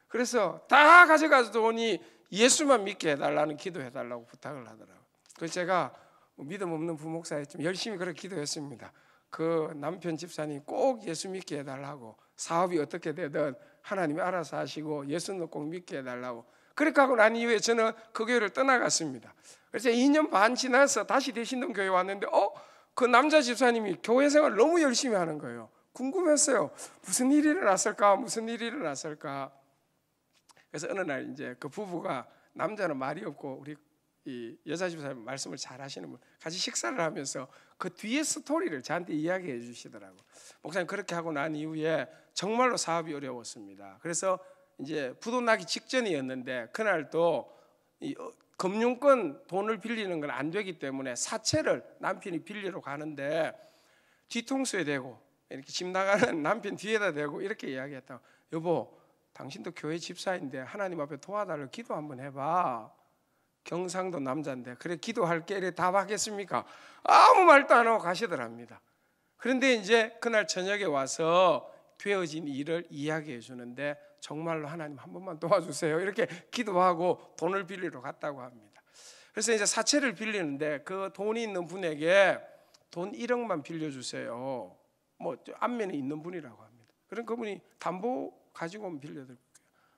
그래서 다 가져가서 오니 예수만 믿게 해달라는 기도해 달라고 부탁을 하더라고요. 그래서 제가 믿음 없는 부목사에 좀 열심히 그렇게 기도했습니다. 그 남편 집사님 꼭 예수 믿게 해달라고, 사업이 어떻게 되든 하나님이 알아서 하시고 예수는 꼭 믿게 해달라고. 그렇게 하고 난 이후에 저는 그 교회를 떠나갔습니다. 그래서 2년 반 지나서 다시 대신동 교회 왔는데 그 남자 집사님이 교회 생활 너무 열심히 하는 거예요. 궁금했어요. 무슨 일이 일어났을까? 무슨 일이 일어났을까? 그래서 어느 날 이제 그 부부가, 남자는 말이 없고 우리 이 여자 집사님 말씀을 잘 하시는 분, 같이 식사를 하면서 그 뒤에 스토리를 저한테 이야기해 주시더라고요. 목사님 그렇게 하고 난 이후에 정말로 사업이 어려웠습니다. 그래서 이제 부도 나기 직전이었는데 그날도 이 금융권 돈을 빌리는 건 안 되기 때문에 사채를 남편이 빌리러 가는데 뒤통수에 대고 이렇게 집 나가는 남편 뒤에다 대고 이렇게 이야기했다. 여보, 당신도 교회 집사인데 하나님 앞에 도와달라고 기도 한번 해봐. 경상도 남자인데 그래 기도할게 이렇게 답하겠습니까? 아무 말도 안 하고 가시더랍니다. 그런데 이제 그날 저녁에 와서 되어진 일을 이야기해 주는데 정말로 하나님 한 번만 도와주세요 이렇게 기도하고 돈을 빌리러 갔다고 합니다. 그래서 이제 사채를 빌리는데 그 돈이 있는 분에게 돈 1억만 빌려주세요. 뭐 안면에 있는 분이라고 합니다. 그럼 그분이 담보 가지고 오면 빌려드릴게요.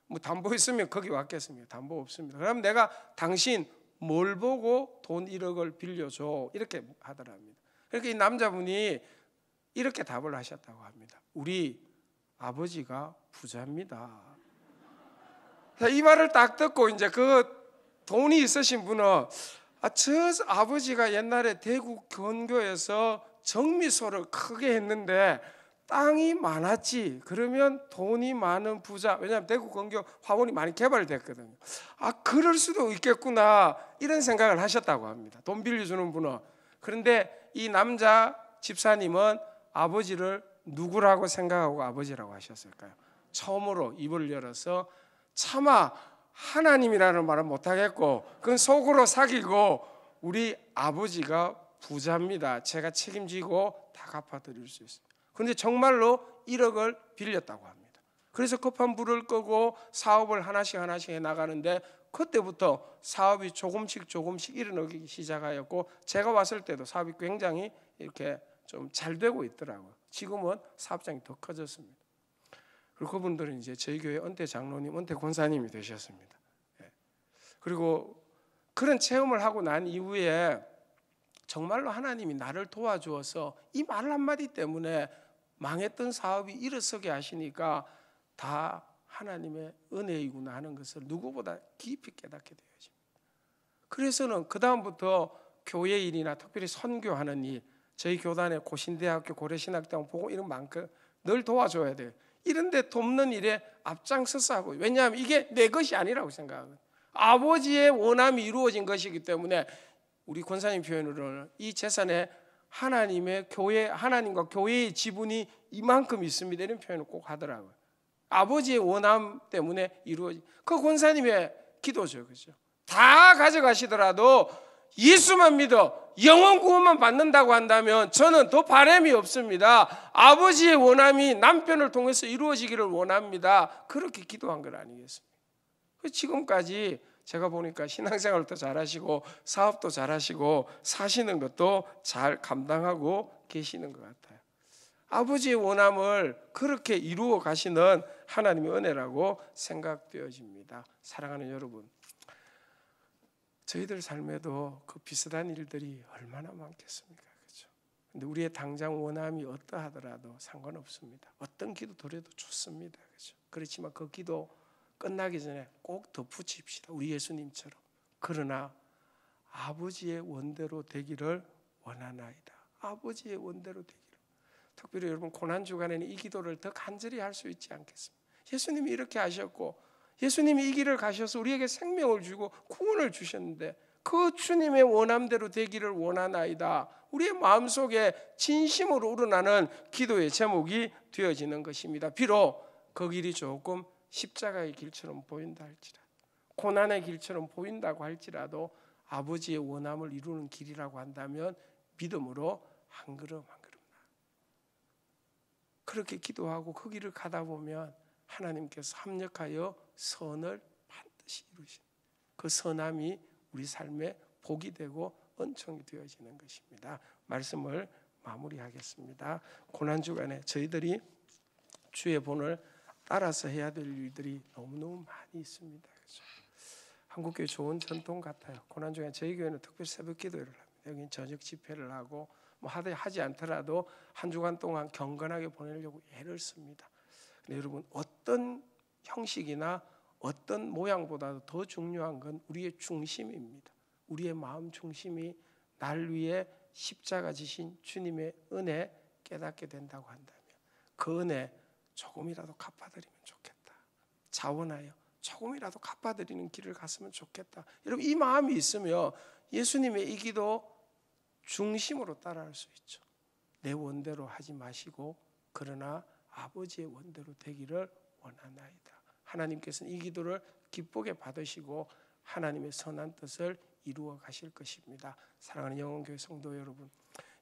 뭐 담보 있으면 거기 왔겠습니까? 담보 없습니다. 그럼 내가 당신 뭘 보고 돈 1억을 빌려줘 이렇게 하더랍니다. 그러니까 이 남자분이 이렇게 답을 하셨다고 합니다. 우리 아버지가 부자입니다. 이 말을 딱 듣고 이제 그 돈이 있으신 분은 저 아버지가 옛날에 대구 건교에서 정미소를 크게 했는데 땅이 많았지. 그러면 돈이 많은 부자. 왜냐하면 대구 건교 화원이 많이 개발됐거든요. 그럴 수도 있겠구나 이런 생각을 하셨다고 합니다. 돈 빌려주는 분은. 그런데 이 남자 집사님은 아버지를 누구라고 생각하고 아버지라고 하셨을까요? 처음으로 입을 열어서 차마 하나님이라는 말은 못하겠고 그건 속으로 사귀고 우리 아버지가 부자입니다. 제가 책임지고 다 갚아드릴 수 있습니다. 그런데 정말로 1억을 빌렸다고 합니다. 그래서 급한 불을 끄고 사업을 하나씩 해나가는데 그때부터 사업이 조금씩 일어나기 시작하였고 제가 왔을 때도 사업이 굉장히 이렇게 좀 잘 되고 있더라고요. 지금은 사업장이 더 커졌습니다. 그리고 그분들은 이제 저희 교회 은퇴 장로님, 은퇴 권사님이 되셨습니다. 그리고 그런 체험을 하고 난 이후에 정말로 하나님이 나를 도와주어서 이 말 한마디 때문에 망했던 사업이 일어서게 하시니까 다 하나님의 은혜이구나 하는 것을 누구보다 깊이 깨닫게 되어집니다. 그래서는 그 다음부터 교회 일이나 특별히 선교하는 일, 저희 교단의 고신대학교, 고려신학당 보고 이런 만큼 늘 도와줘야 돼요. 이런데 돕는 일에 앞장서서 하고, 왜냐하면 이게 내 것이 아니라고 생각하거든요. 아버지의 원함이 이루어진 것이기 때문에 우리 권사님 표현으로는 이 재산에 하나님의 교회, 하나님과 교회의 지분이 이만큼 있습니다 이런 표현을 꼭 하더라고요. 아버지의 원함 때문에 이루어진 그 권사님의 기도죠, 그렇죠? 다 가져가시더라도 예수만 믿어 영원 구원만 받는다고 한다면 저는 더 바람이 없습니다. 아버지의 원함이 남편을 통해서 이루어지기를 원합니다. 그렇게 기도한 건 아니겠습니까? 지금까지 제가 보니까 신앙생활도 잘하시고 사업도 잘하시고 사시는 것도 잘 감당하고 계시는 것 같아요. 아버지의 원함을 그렇게 이루어 가시는 하나님의 은혜라고 생각되어집니다. 사랑하는 여러분, 저희들 삶에도 그 비슷한 일들이 얼마나 많겠습니까? 그렇죠? 근데 우리의 당장 원함이 어떠하더라도 상관없습니다. 어떤 기도 드려도 좋습니다. 그렇죠? 그렇지만 그 기도 끝나기 전에 꼭 덧붙입시다. 우리 예수님처럼. 그러나 아버지의 원대로 되기를 원하나이다. 아버지의 원대로 되기를. 특별히 여러분 고난주간에는 이 기도를 더 간절히 할 수 있지 않겠습니까? 예수님이 이렇게 하셨고 예수님이 이 길을 가셔서 우리에게 생명을 주고 구원을 주셨는데 그 주님의 원함대로 되기를 원하나이다. 우리의 마음속에 진심으로 우러나는 기도의 제목이 되어지는 것입니다. 비록 그 길이 조금 십자가의 길처럼 보인다 할지라도, 고난의 길처럼 보인다고 할지라도 아버지의 원함을 이루는 길이라고 한다면 믿음으로 한 걸음 한 걸음 그렇게 기도하고 그 길을 가다 보면 하나님께서 합력하여 선을 반드시 이루신 그 선함이 우리 삶의 복이 되고 은총이 되어지는 것입니다. 말씀을 마무리하겠습니다. 고난주간에 저희들이 주의 본을 따라서 해야 될 일들이 너무너무 많이 있습니다. 그렇죠? 한국교회 좋은 전통 같아요. 고난주간에 저희 교회는 특별히 새벽 기도회를 합니다. 여기는 저녁 집회를 하고 하지 않더라도 한 주간 동안 경건하게 보내려고 애를 씁니다. 근데 여러분 어떤 형식이나 어떤 모양보다도 더 중요한 건 우리의 중심입니다. 우리의 마음 중심이 날 위해 십자가 지신 주님의 은혜 깨닫게 된다고 한다면 그 은혜 조금이라도 갚아드리면 좋겠다. 자원하여 조금이라도 갚아드리는 길을 갔으면 좋겠다. 여러분 이 마음이 있으면 예수님의 이 기도 중심으로 따라할 수 있죠. 내 원대로 하지 마시고 그러나 아버지의 원대로 되기를 원하나이다. 하나님께서는 이 기도를 기쁘게 받으시고 하나님의 선한 뜻을 이루어 가실 것입니다. 사랑하는 영혼교회 성도 여러분,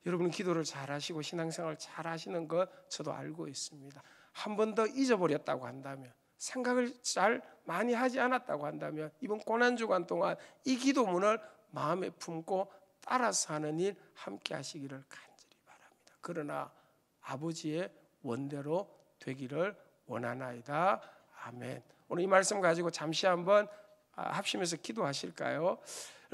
여러분은 기도를 잘하시고 신앙생활 잘하시는 것 저도 알고 있습니다. 한 번 더 잊어버렸다고 한다면, 생각을 잘 많이 하지 않았다고 한다면 이번 고난주간 동안 이 기도문을 마음에 품고 따라서 하는 일 함께 하시기를 간절히 바랍니다. 그러나 아버지의 원대로 되기를 원하나이다. 아멘. 오늘 이 말씀 가지고 잠시 한번 합심해서 기도하실까요?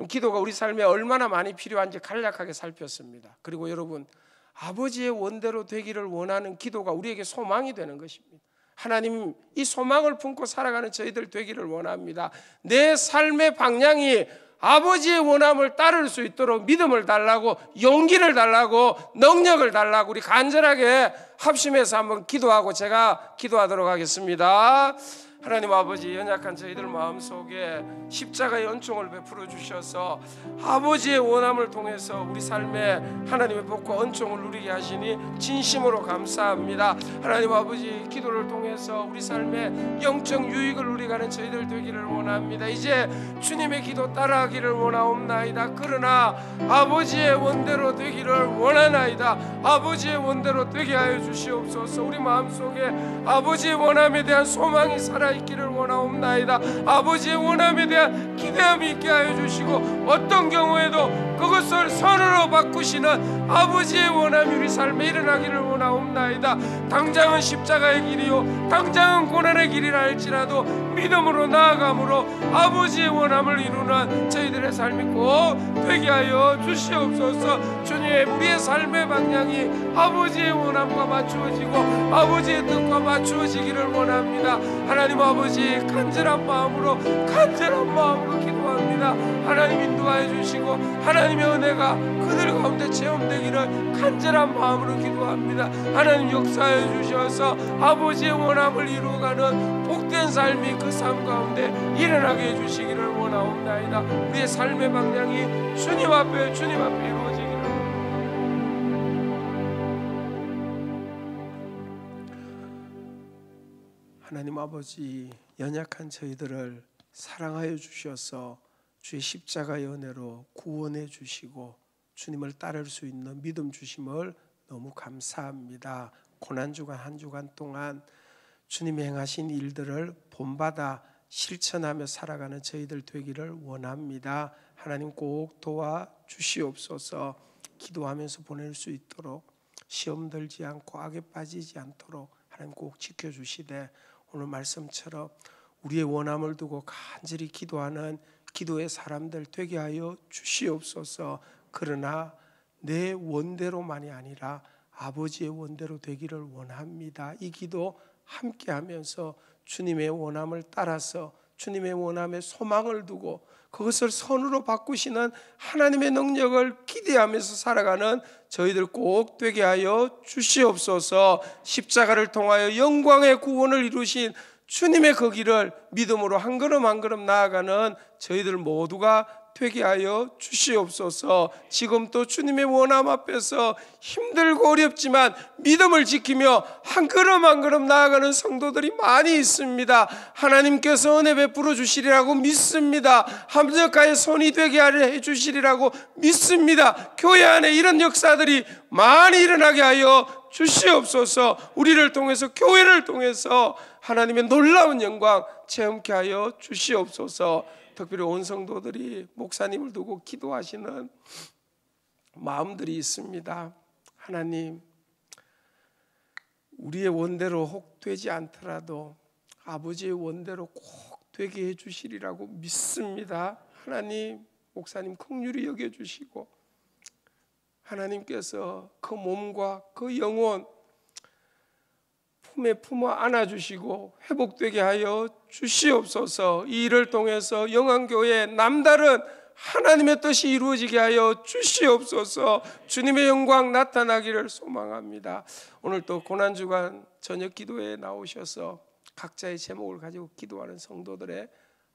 기도가 우리 삶에 얼마나 많이 필요한지 간략하게 살폈습니다. 그리고 여러분 아버지의 원대로 되기를 원하는 기도가 우리에게 소망이 되는 것입니다. 하나님 이 소망을 품고 살아가는 저희들 되기를 원합니다. 내 삶의 방향이 아버지의 원함을 따를 수 있도록 믿음을 달라고, 용기를 달라고, 능력을 달라고 우리 간절하게 합심해서 한번 기도하고 제가 기도하도록 하겠습니다. 하나님 아버지, 연약한 저희들 마음속에 십자가의 은총을 베풀어 주셔서 아버지의 원함을 통해서 우리 삶에 하나님의 복과 은총을 누리게 하시니 진심으로 감사합니다. 하나님 아버지, 기도를 통해서 우리 삶에 영적 유익을 누리가는 저희들 되기를 원합니다. 이제 주님의 기도 따라하기를 원하옵나이다. 그러나 아버지의 원대로 되기를 원하나이다. 아버지의 원대로 되게 하여 주시옵소서. 우리 마음속에 아버지의 원함에 대한 소망이 살아있기를 원하옵나이다. 아버지의 원함에 대한 기대함이 있게 하여 주시고 어떤 경우에도 그것을 선으로 바꾸시는 아버지의 원함이 우리 삶에 일어나기를 원하옵나이다. 당장은 십자가의 길이요 당장은 고난의 길이라 할지라도 믿음으로 나아감으로 아버지의 원함을 이루는 저희들의 삶이 꼭 되게 하여 주시옵소서. 주님, 우리의 삶의 방향이 아버지의 원함과 맞추어지고 아버지의 뜻과 맞추어지기를 원합니다. 하나님 아버지, 간절한 마음으로 기도합니다. 하나님 인도하여 주시고 하나님의 은혜가 그들 가운데 체험되기를 간절한 마음으로 기도합니다. 하나님 역사해 주셔서 아버지의 원함을 이루어가는 복된 삶이 그 삶 가운데 일어나게 해주시기를 원하옵나이다. 우리의 삶의 방향이 주님 앞에 이루어지기를. 하나님 아버지, 연약한 저희들을 사랑하여 주셔서 주의 십자가의 은혜로 구원해 주시고 주님을 따를 수 있는 믿음 주심을 너무 감사합니다. 고난주간 한 주간 동안 주님이 행하신 일들을 본받아 실천하며 살아가는 저희들 되기를 원합니다. 하나님 꼭 도와주시옵소서. 기도하면서 보낼 수 있도록, 시험 들지 않고 악에 빠지지 않도록 하나님 꼭 지켜주시되, 오늘 말씀처럼 우리의 원함을 두고 간절히 기도하는 기도의 사람들 되게 하여 주시옵소서. 그러나 내 원대로만이 아니라 아버지의 원대로 되기를 원합니다. 이 기도 함께 하면서 주님의 원함을 따라서 주님의 원함에 소망을 두고 그것을 선으로 바꾸시는 하나님의 능력을 기대하면서 살아가는 저희들 꼭 되게 하여 주시옵소서. 십자가를 통하여 영광의 구원을 이루신 주님의 그 길을 믿음으로 한 걸음 한 걸음 나아가는 저희들 모두가 되게 하여 주시옵소서. 지금 또 주님의 원함 앞에서 힘들고 어렵지만 믿음을 지키며 한 걸음 한 걸음 나아가는 성도들이 많이 있습니다. 하나님께서 은혜 베풀어 주시리라고 믿습니다. 함석가의 손이 되게 하려 해주시리라고 믿습니다. 교회 안에 이런 역사들이 많이 일어나게 하여 주시옵소서. 우리를 통해서, 교회를 통해서 하나님의 놀라운 영광 체험케 하여 주시옵소서. 특별히 온 성도들이 목사님을 두고 기도하시는 마음들이 있습니다. 하나님, 우리의 원대로 혹 되지 않더라도 아버지의 원대로 꼭 되게 해주시리라고 믿습니다. 하나님, 목사님 긍휼히 여겨주시고 하나님께서 그 몸과 그 영혼 품에 품어 안아주시고 회복되게 하여 주시옵소서. 이 일을 통해서 영안교회 남다른 하나님의 뜻이 이루어지게 하여 주시옵소서. 주님의 영광 나타나기를 소망합니다. 오늘 또 고난주간 저녁 기도에 나오셔서 각자의 제목을 가지고 기도하는 성도들의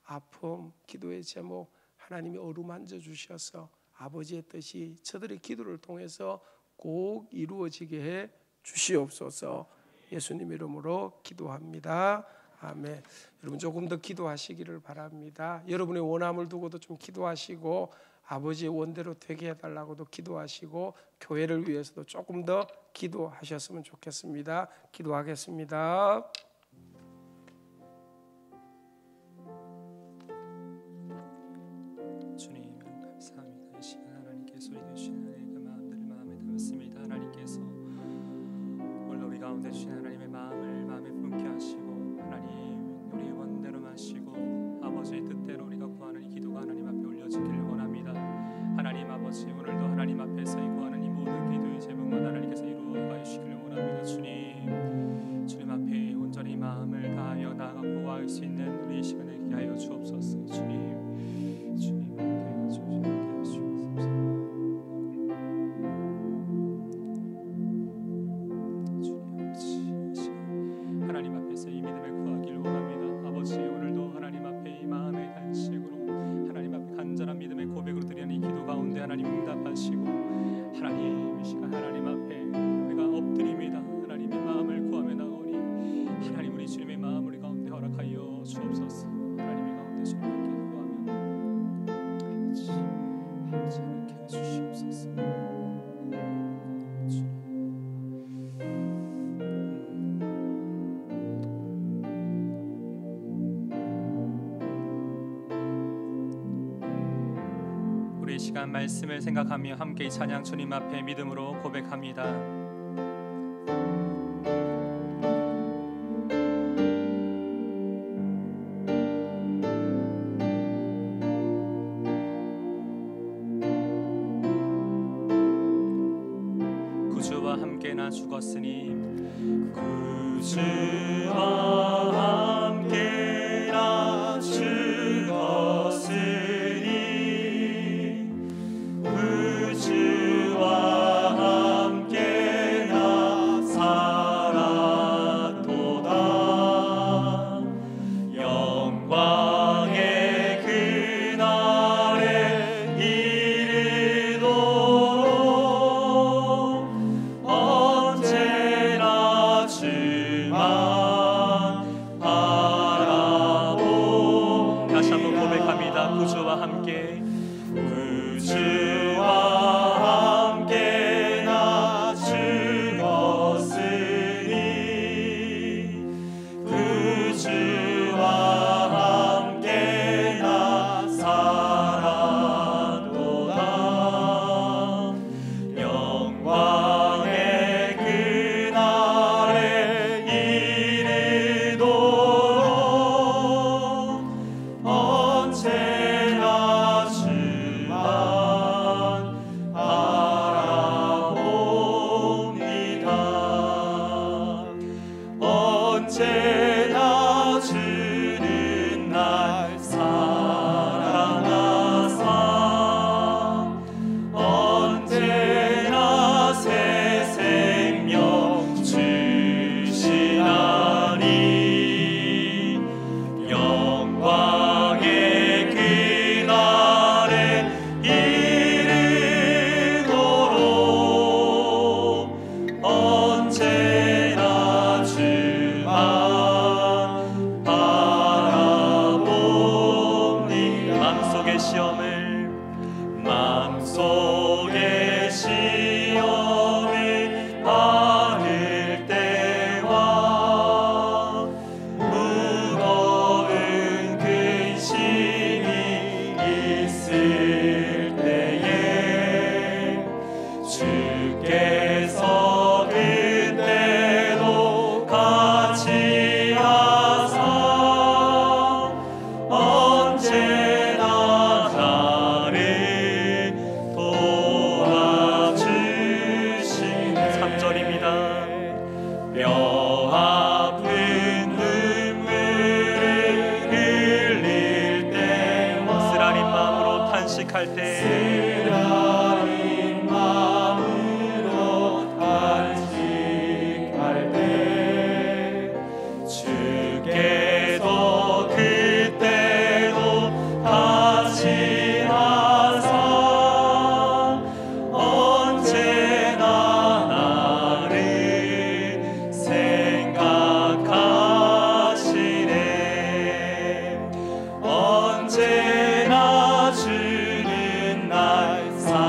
아픔, 기도의 제목 하나님이 어루만져 주셔서 아버지의 뜻이 저들의 기도를 통해서 꼭 이루어지게 해 주시옵소서. 예수님 이름으로 기도합니다. 아멘. 여러분 조금 더 기도하시기를 바랍니다. 여러분의 원함을 두고도 좀 기도하시고 아버지의 원대로 되게 해달라고도 기도하시고 교회를 위해서도 조금 더 기도하셨으면 좋겠습니다. 기도하겠습니다. 주님 감사합니다. 이 시간 하나님께 소리 주시는 하나님의 마음들을 마음에 담습니다. 하나님께서 오늘 우리 가운데 주신 하나님의 마음을 마음에 품게 하시고 하나님 우리의 원대로 마시고 아버지의 뜻대로 우리가 구하는 이 기도가 하나님 앞에 올려지기를 원합니다. 하나님 아버지, 오늘도 하나님 앞에서 이 구하는 이 모든 기도의 제목만 하나님께서 이루어가 주시기를 원합니다. 주님 앞에 온전히 마음을 다하여 나아가 구할 수 있는 우리 시간을 되게 하여 주옵소서. 주님 함께 주옵소서. 하나님 앞에서 이 믿음을 구하기를 원합니다. 아버지, 오늘도 하나님 앞에 이 마음의 단식으로 하나님 앞에 간절한 믿음의 고백으로 드리는 이 기도 가운데 하나님 응답하시고 하나님 이 시간 하나님 앞에 우리가 엎드립니다. 하나님의 마음을 구하며 나오니 하나님 우리 주님의 마음을 우리 가운데 허락하여 주옵소서. 하나님의 가운데 주님께 구하며 아버지 하나님께 해주시옵소서. 우리 시간 말씀을 생각하며 함께 이 찬양 주님 앞에 믿음으로 고백합니다. 구주와 함께 나 죽었으니 구주와 함께 나 죽었으니 구주와 함께 나 살았도다. 영광의 그날에 이르도록 언제나 주만 바라보. 다시 한번 고백합니다. 구주와 함께 구주와 함께 나 죽었으니 구주와 언제나 주는 날 사랑하사 언제나 새 생명 주시나니 영광의 그날에 이르도록 언제나 주만 바라보니 마음속의 시험을 받을 때와 무거운 근심이 있을 때에 주께서 그때도 같이 하사 언제나 나를 도와주시네. 3절입니다. 뼈 아픈 눈물을 흘릴 때와 쓰라린 마음으로 탄식할 때 쓰라린 마음으로 탄식할 때 주께서 그때도 같이 하사 언제나 나를 생각하시네. 언제나 주는 날 사랑하사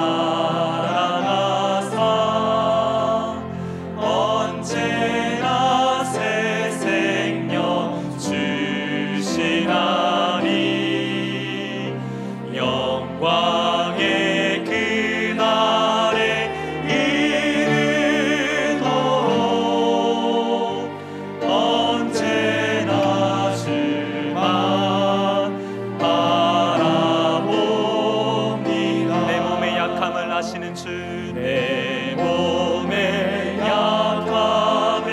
언제나 새 생명 주시나니 영광의 그날에 이르도록 언제나 주만 바라봅니다. 내 몸의 약함을 아시는 주 내 몸의 약함을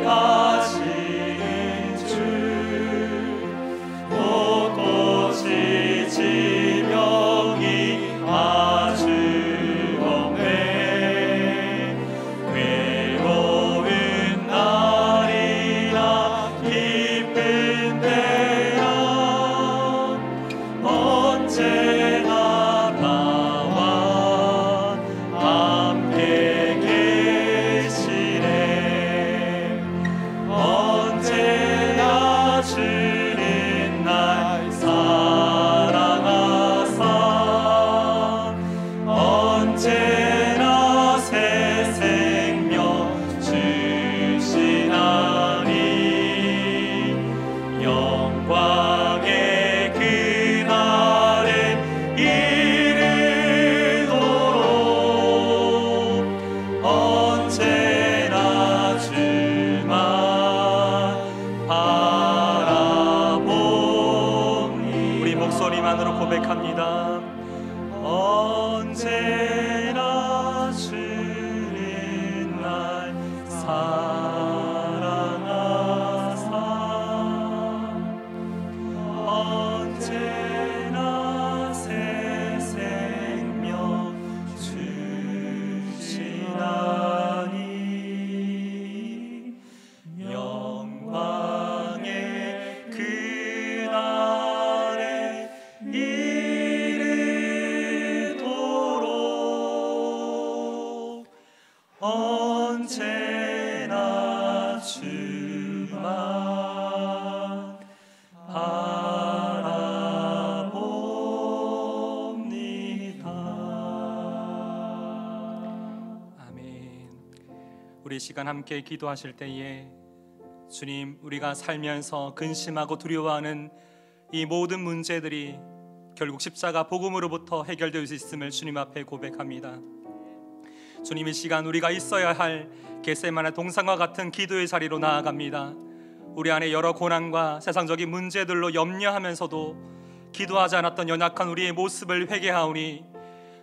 아시는 주 곳곳이 지병이 아주 없네. 외로운 날이나 기쁜 때야 언제나 나와 함께 계시네. 언제나 주는 날 사랑하사 언제나 새 생명 주시나니 영광의 그날에 이르도록 언제나 주만 바라보니. 우리 목소리만으로 고백합니다. 언제나 주는 날 사랑하사 언제나 새 생명 주시나니 영광의 그날에 이르도록 언제나 주만 바라봅니다. 아멘. 우리 시간 함께 기도하실 때에 주님, 우리가 살면서 근심하고 두려워하는 이 모든 문제들이 결국 십자가 복음으로부터 해결될 수 있음을 주님 앞에 고백합니다. 주님, 이 시간 우리가 있어야 할 겟세마네 동산과 같은 기도의 자리로 나아갑니다. 우리 안에 여러 고난과 세상적인 문제들로 염려하면서도 기도하지 않았던 연약한 우리의 모습을 회개하오니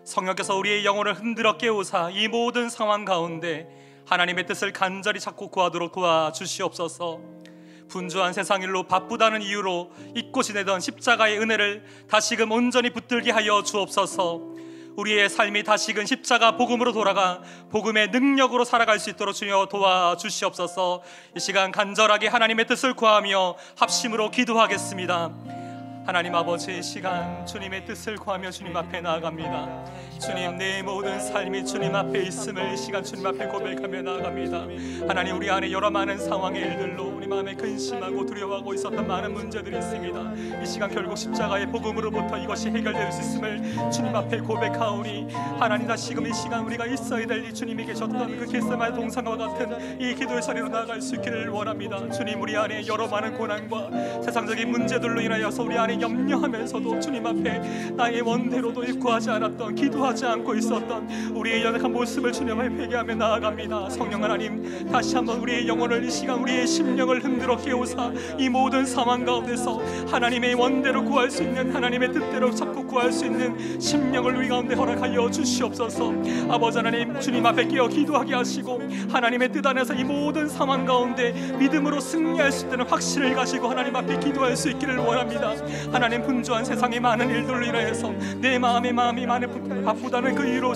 성령께서 우리의 영혼을 흔들어 깨우사 이 모든 상황 가운데 하나님의 뜻을 간절히 찾고 구하도록 도와주시옵소서. 분주한 세상 일로 바쁘다는 이유로 잊고 지내던 십자가의 은혜를 다시금 온전히 붙들게 하여 주옵소서. 우리의 삶이 다시금 십자가 복음으로 돌아가 복음의 능력으로 살아갈 수 있도록 주여 도와주시옵소서. 이 시간 간절하게 하나님의 뜻을 구하며 합심으로 기도하겠습니다. 하나님 아버지, 이 시간 주님의 뜻을 구하며 주님 앞에 나아갑니다. 주님, 내 모든 삶이 주님 앞에 있음을 이 시간 주님 앞에 고백하며 나아갑니다. 하나님, 우리 안에 여러 많은 상황의 일들로 우리 마음에 근심하고 두려워하고 있었던 많은 문제들이 있습니다. 이 시간 결국 십자가의 복음으로부터 이것이 해결될 수 있음을 주님 앞에 고백하오니 하나님, 다시금 이 시간 우리가 있어야 될 이 주님이 계셨던 그 겟세마네 동산과 같은 이 기도의 자리로 나아갈 수 있기를 원합니다. 주님, 우리 안에 여러 많은 고난과 세상적인 문제들로 인하여서 우리 안에 염려하면서도 주님 앞에 나의 원대로도 구하지 않았던, 기도하지 않고 있었던 우리의 연약한 모습을 주님 앞에 회개하며 나아갑니다. 성령 하나님, 다시 한번 우리의 영혼을, 이 시간 우리의 심령을 흔들어 깨우사 이 모든 상황 가운데서 하나님의 원대로 구할 수 있는, 하나님의 뜻대로 자꾸 구할 수 있는 심령을 우리 가운데 허락하여 주시옵소서. 아버지 하나님, 주님 앞에 깨어 기도하게 하시고 하나님의 뜻 안에서 이 모든 상황 가운데 믿음으로 승리할 수 있다는 확신을 가지고 하나님 앞에 기도할 수 있기를 원합니다. 하나님, 분주한 세상의 많은 일들로 인하여서 내 마음이 많은 바쁘다는 그 이유로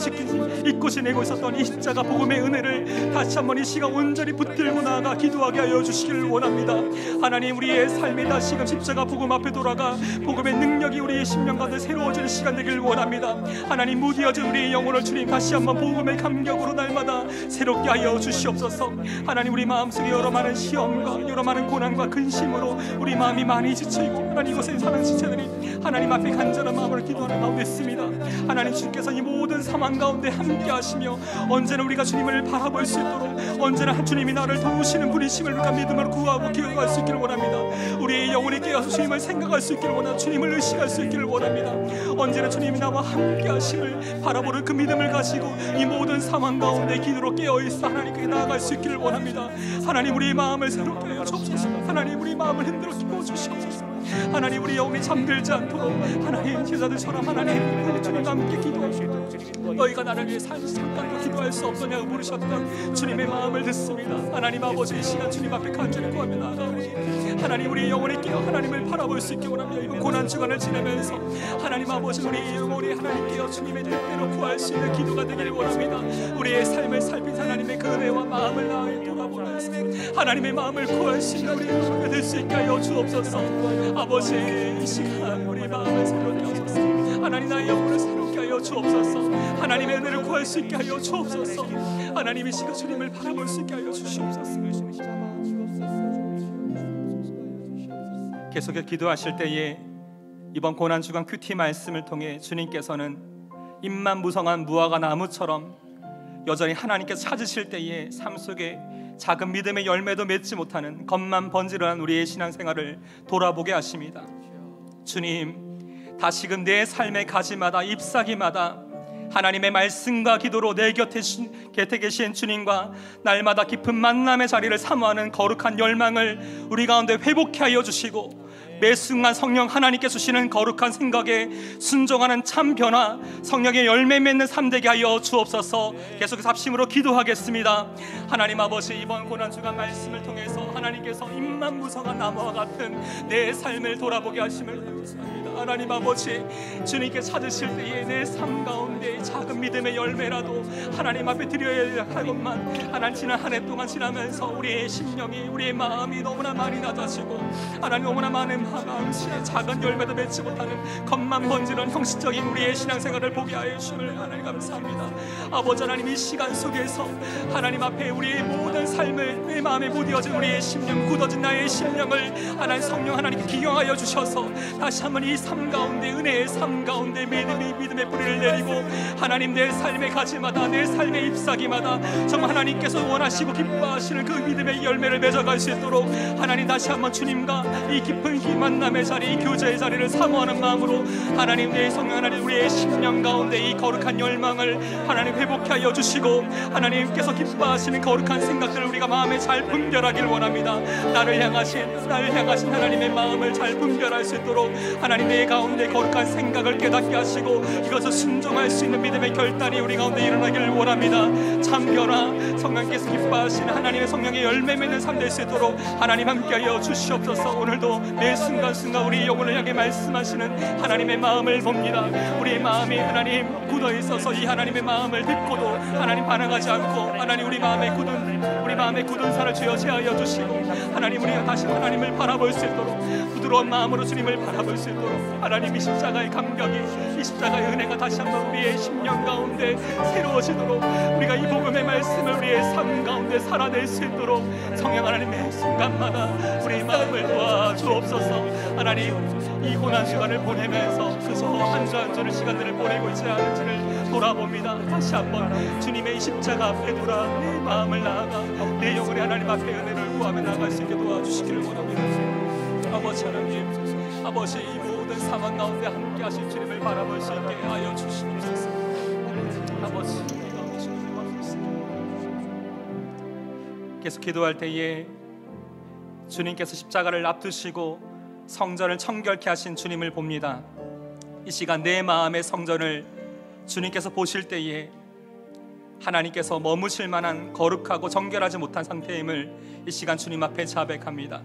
잊고 지내고 있었던 이 십자가 복음의 은혜를 다시 한번 이 시간 온전히 붙들고 나아가 기도하게 하여 주시기를 원합니다. 하나님, 우리의 삶이 다시금 십자가 복음 앞에 돌아가 복음의 능력이 우리의 심령 가운데 새로워지는 시간 되기를 원합니다. 하나님, 무디어진 우리의 영혼을 주님 다시 한번 복음의 감격으로 날마다 새롭게 하여 주시옵소서. 하나님, 우리 마음속에 여러 많은 시험과 여러 많은 고난과 근심으로 우리 마음이 많이 지쳐있고 하나님, 이곳에 사는 지체들이 하나님 앞에 간절한 마음으로 기도하는 가운데 있습니다. 하나님, 주께서 이 모든 상황 가운데 함께 하시며 언제나 우리가 주님을 바라볼 수 있도록, 언제나 주님이 나를 도우시는 분이심을 우리가 믿음으로 구하고 기억할 수 있기를 원합니다. 우리의 영혼이 깨어서 주님을 생각할 수 있기를 원합니다. 주님을 의식할 수 있기를 원합니다. 언제나 주님이 나와 함께 하심을 바라보는 그 믿음을 가지고 이 모든 상황 가운데 기도로 깨어있어 하나님께 나아갈 수 있기를 원합니다. 하나님, 우리의 마음을 새롭게 하여 주옵소서. 하나님, 우리 마음을 흔들어 끼워주시옵소서. 하나님, 우리 영혼이 잠들지 않도록 하나님, 제자들처럼 하나님 주님과 함께 기도하시고 너희가 나를 위해 잠깐도 기도할 수 없느냐고 물으셨던 주님의 마음을 듣습니다. 하나님 아버지, 이 시간 주님 앞에 간절히 구하며 나아가오니 하나님, 우리 영혼이 깨어 하나님을 바라볼 수 있게 원합니다. 이번 고난 주간을 지내면서 하나님 아버지, 우리 영혼이 하나님 깨어 주님의 뜻대로 구할 수 있는 기도가 되기를 원합니다. 우리의 삶을 살핀 하나님의 그 은혜와 마음을 나의 돌아보면서 하나님의 마음을 구할 수 있는 우리 영혼이 될 수 있게 하여 주옵소서. 아버지, 이 시간 우리 마음을 새롭게 하소서. 하나님, 나의 영혼을 새롭게 하여 주옵소서. 하나님의 은혜를 구할 수 있게 하여 주옵소서. 하나님, 이 시간 주님을 바라볼 수 있게 하여 주시옵소서. 계속해서 기도하실 때에 이번 고난주간 큐티 말씀을 통해 주님께서는 잎만 무성한 무화과 나무처럼 여전히 하나님께서 찾으실 때에 삶 속에 작은 믿음의 열매도 맺지 못하는 겉만 번지르한 우리의 신앙생활을 돌아보게 하십니다. 주님, 다시금 내 삶의 가지마다 잎사귀마다 하나님의 말씀과 기도로 내 곁에 계신 주님과 날마다 깊은 만남의 자리를 사모하는 거룩한 열망을 우리 가운데 회복해 하여 주시고, 매 순간 성령 하나님께 주시는 거룩한 생각에 순종하는 참 변화, 성령의 열매 맺는 삶 되게 하여 주옵소서. 계속해서 합심으로 기도하겠습니다. 하나님 아버지, 이번 고난주간 말씀을 통해서 하나님께서 잎만 무성한 나무와 같은 내 삶을 돌아보게 하심을 감사합니다. 하나님 아버지, 주님께 찾으실 때에 내 삶 가운데 작은 믿음의 열매라도 하나님 앞에 드려야 할 것만 하나님, 지난 한 해 동안 지나면서 우리의 심령이, 우리의 마음이 너무나 많이 낮아지고 하나님, 너무나 많은 마음씨에 작은 열매도 맺지 못하는 겉만 번지는 형식적인 우리의 신앙생활을 보게 하여 주심을 하나님 감사합니다. 아버지 하나님, 이 시간 속에서 하나님 앞에 우리의 모든 삶을, 내 마음에 무뎌진 우리의 심령, 굳어진 나의 심령을 하나님 성령 하나님께 기경하여 주셔서 다시 한번 이 삶 가운데, 은혜의 삶 가운데 믿음의 뿌리를 내리고 하나님, 내 삶의 가지마다, 내 삶의 잎사귀마다 정말 하나님께서 원하시고 기뻐하시는 그 믿음의 열매를 맺어갈 수 있도록 하나님, 다시 한번 주님과 이 깊은 이 만남의 자리, 이 교제의 자리를 사모하는 마음으로 하나님, 내 성령 하나님, 우리의 심령 가운데 이 거룩한 열망을 하나님 회복케 하여 주시고, 하나님께서 기뻐하시는 거룩한 생각들을 우리가 마음에 잘 분별하길 원합니다. 나를 향하신 하나님의 마음을 잘 분별할 수 있도록 하나님, 내 가운데 거룩한 생각을 깨닫게 하시고 이것을 순종할 수 있는 믿음의 결단이 우리 가운데 일어나기를 원합니다. 참 변화, 성령께서 기뻐하시는 하나님의 성령의 열매 맺는 삶 될 수 있도록 하나님 함께하여 주시옵소서. 오늘도 매 순간순간 우리 영혼을 향해 말씀하시는 하나님의 마음을 봅니다. 우리의 마음이 하나님 굳어 있어서 이 하나님의 마음을 듣고도 하나님 반응하지 않고, 하나님 우리 마음의 굳은 살을 주여 제하여 주시고, 하나님 우리가 다시 하나님을 바라볼 수 있도록 부드러운 마음으로 주님을 바라볼 수 있도록, 하나님 이 십자가의 감격이, 이 십자가의 은혜가 다시 한번 우리의 심령 가운데 새로워지도록, 우리가 이 복음의 말씀을 우리의 삶 가운데 살아낼 수 있도록 성령 하나님의 순간마다 우리의 마음을 도와주옵소서. 하나님, 이 고난 시간을 보내면서 그저 한 주 한 주를 시간들을 보내고 있지 않은지를 돌아봅니다. 다시 한번 주님의 이 십자가 앞에 돌아 내 마음을 나아가 내 영혼의 하나님 앞에 은혜를 구하며 나아갈 수 있게 도와주시기를 원합니다. 아버지 하나님, 아버지 이 모든 상황 가운데 함께 하신 주님을 바라볼 수 있게 하여 주시옵소서. 아버지, 이 가운데 주님을 바라보겠습니다. 계속 기도할 때에 주님께서 십자가를 앞두시고 성전을 청결케 하신 주님을 봅니다. 이 시간 내 마음의 성전을 주님께서 보실 때에 하나님께서 머무실 만한 거룩하고 정결하지 못한 상태임을 이 시간 주님 앞에 자백합니다.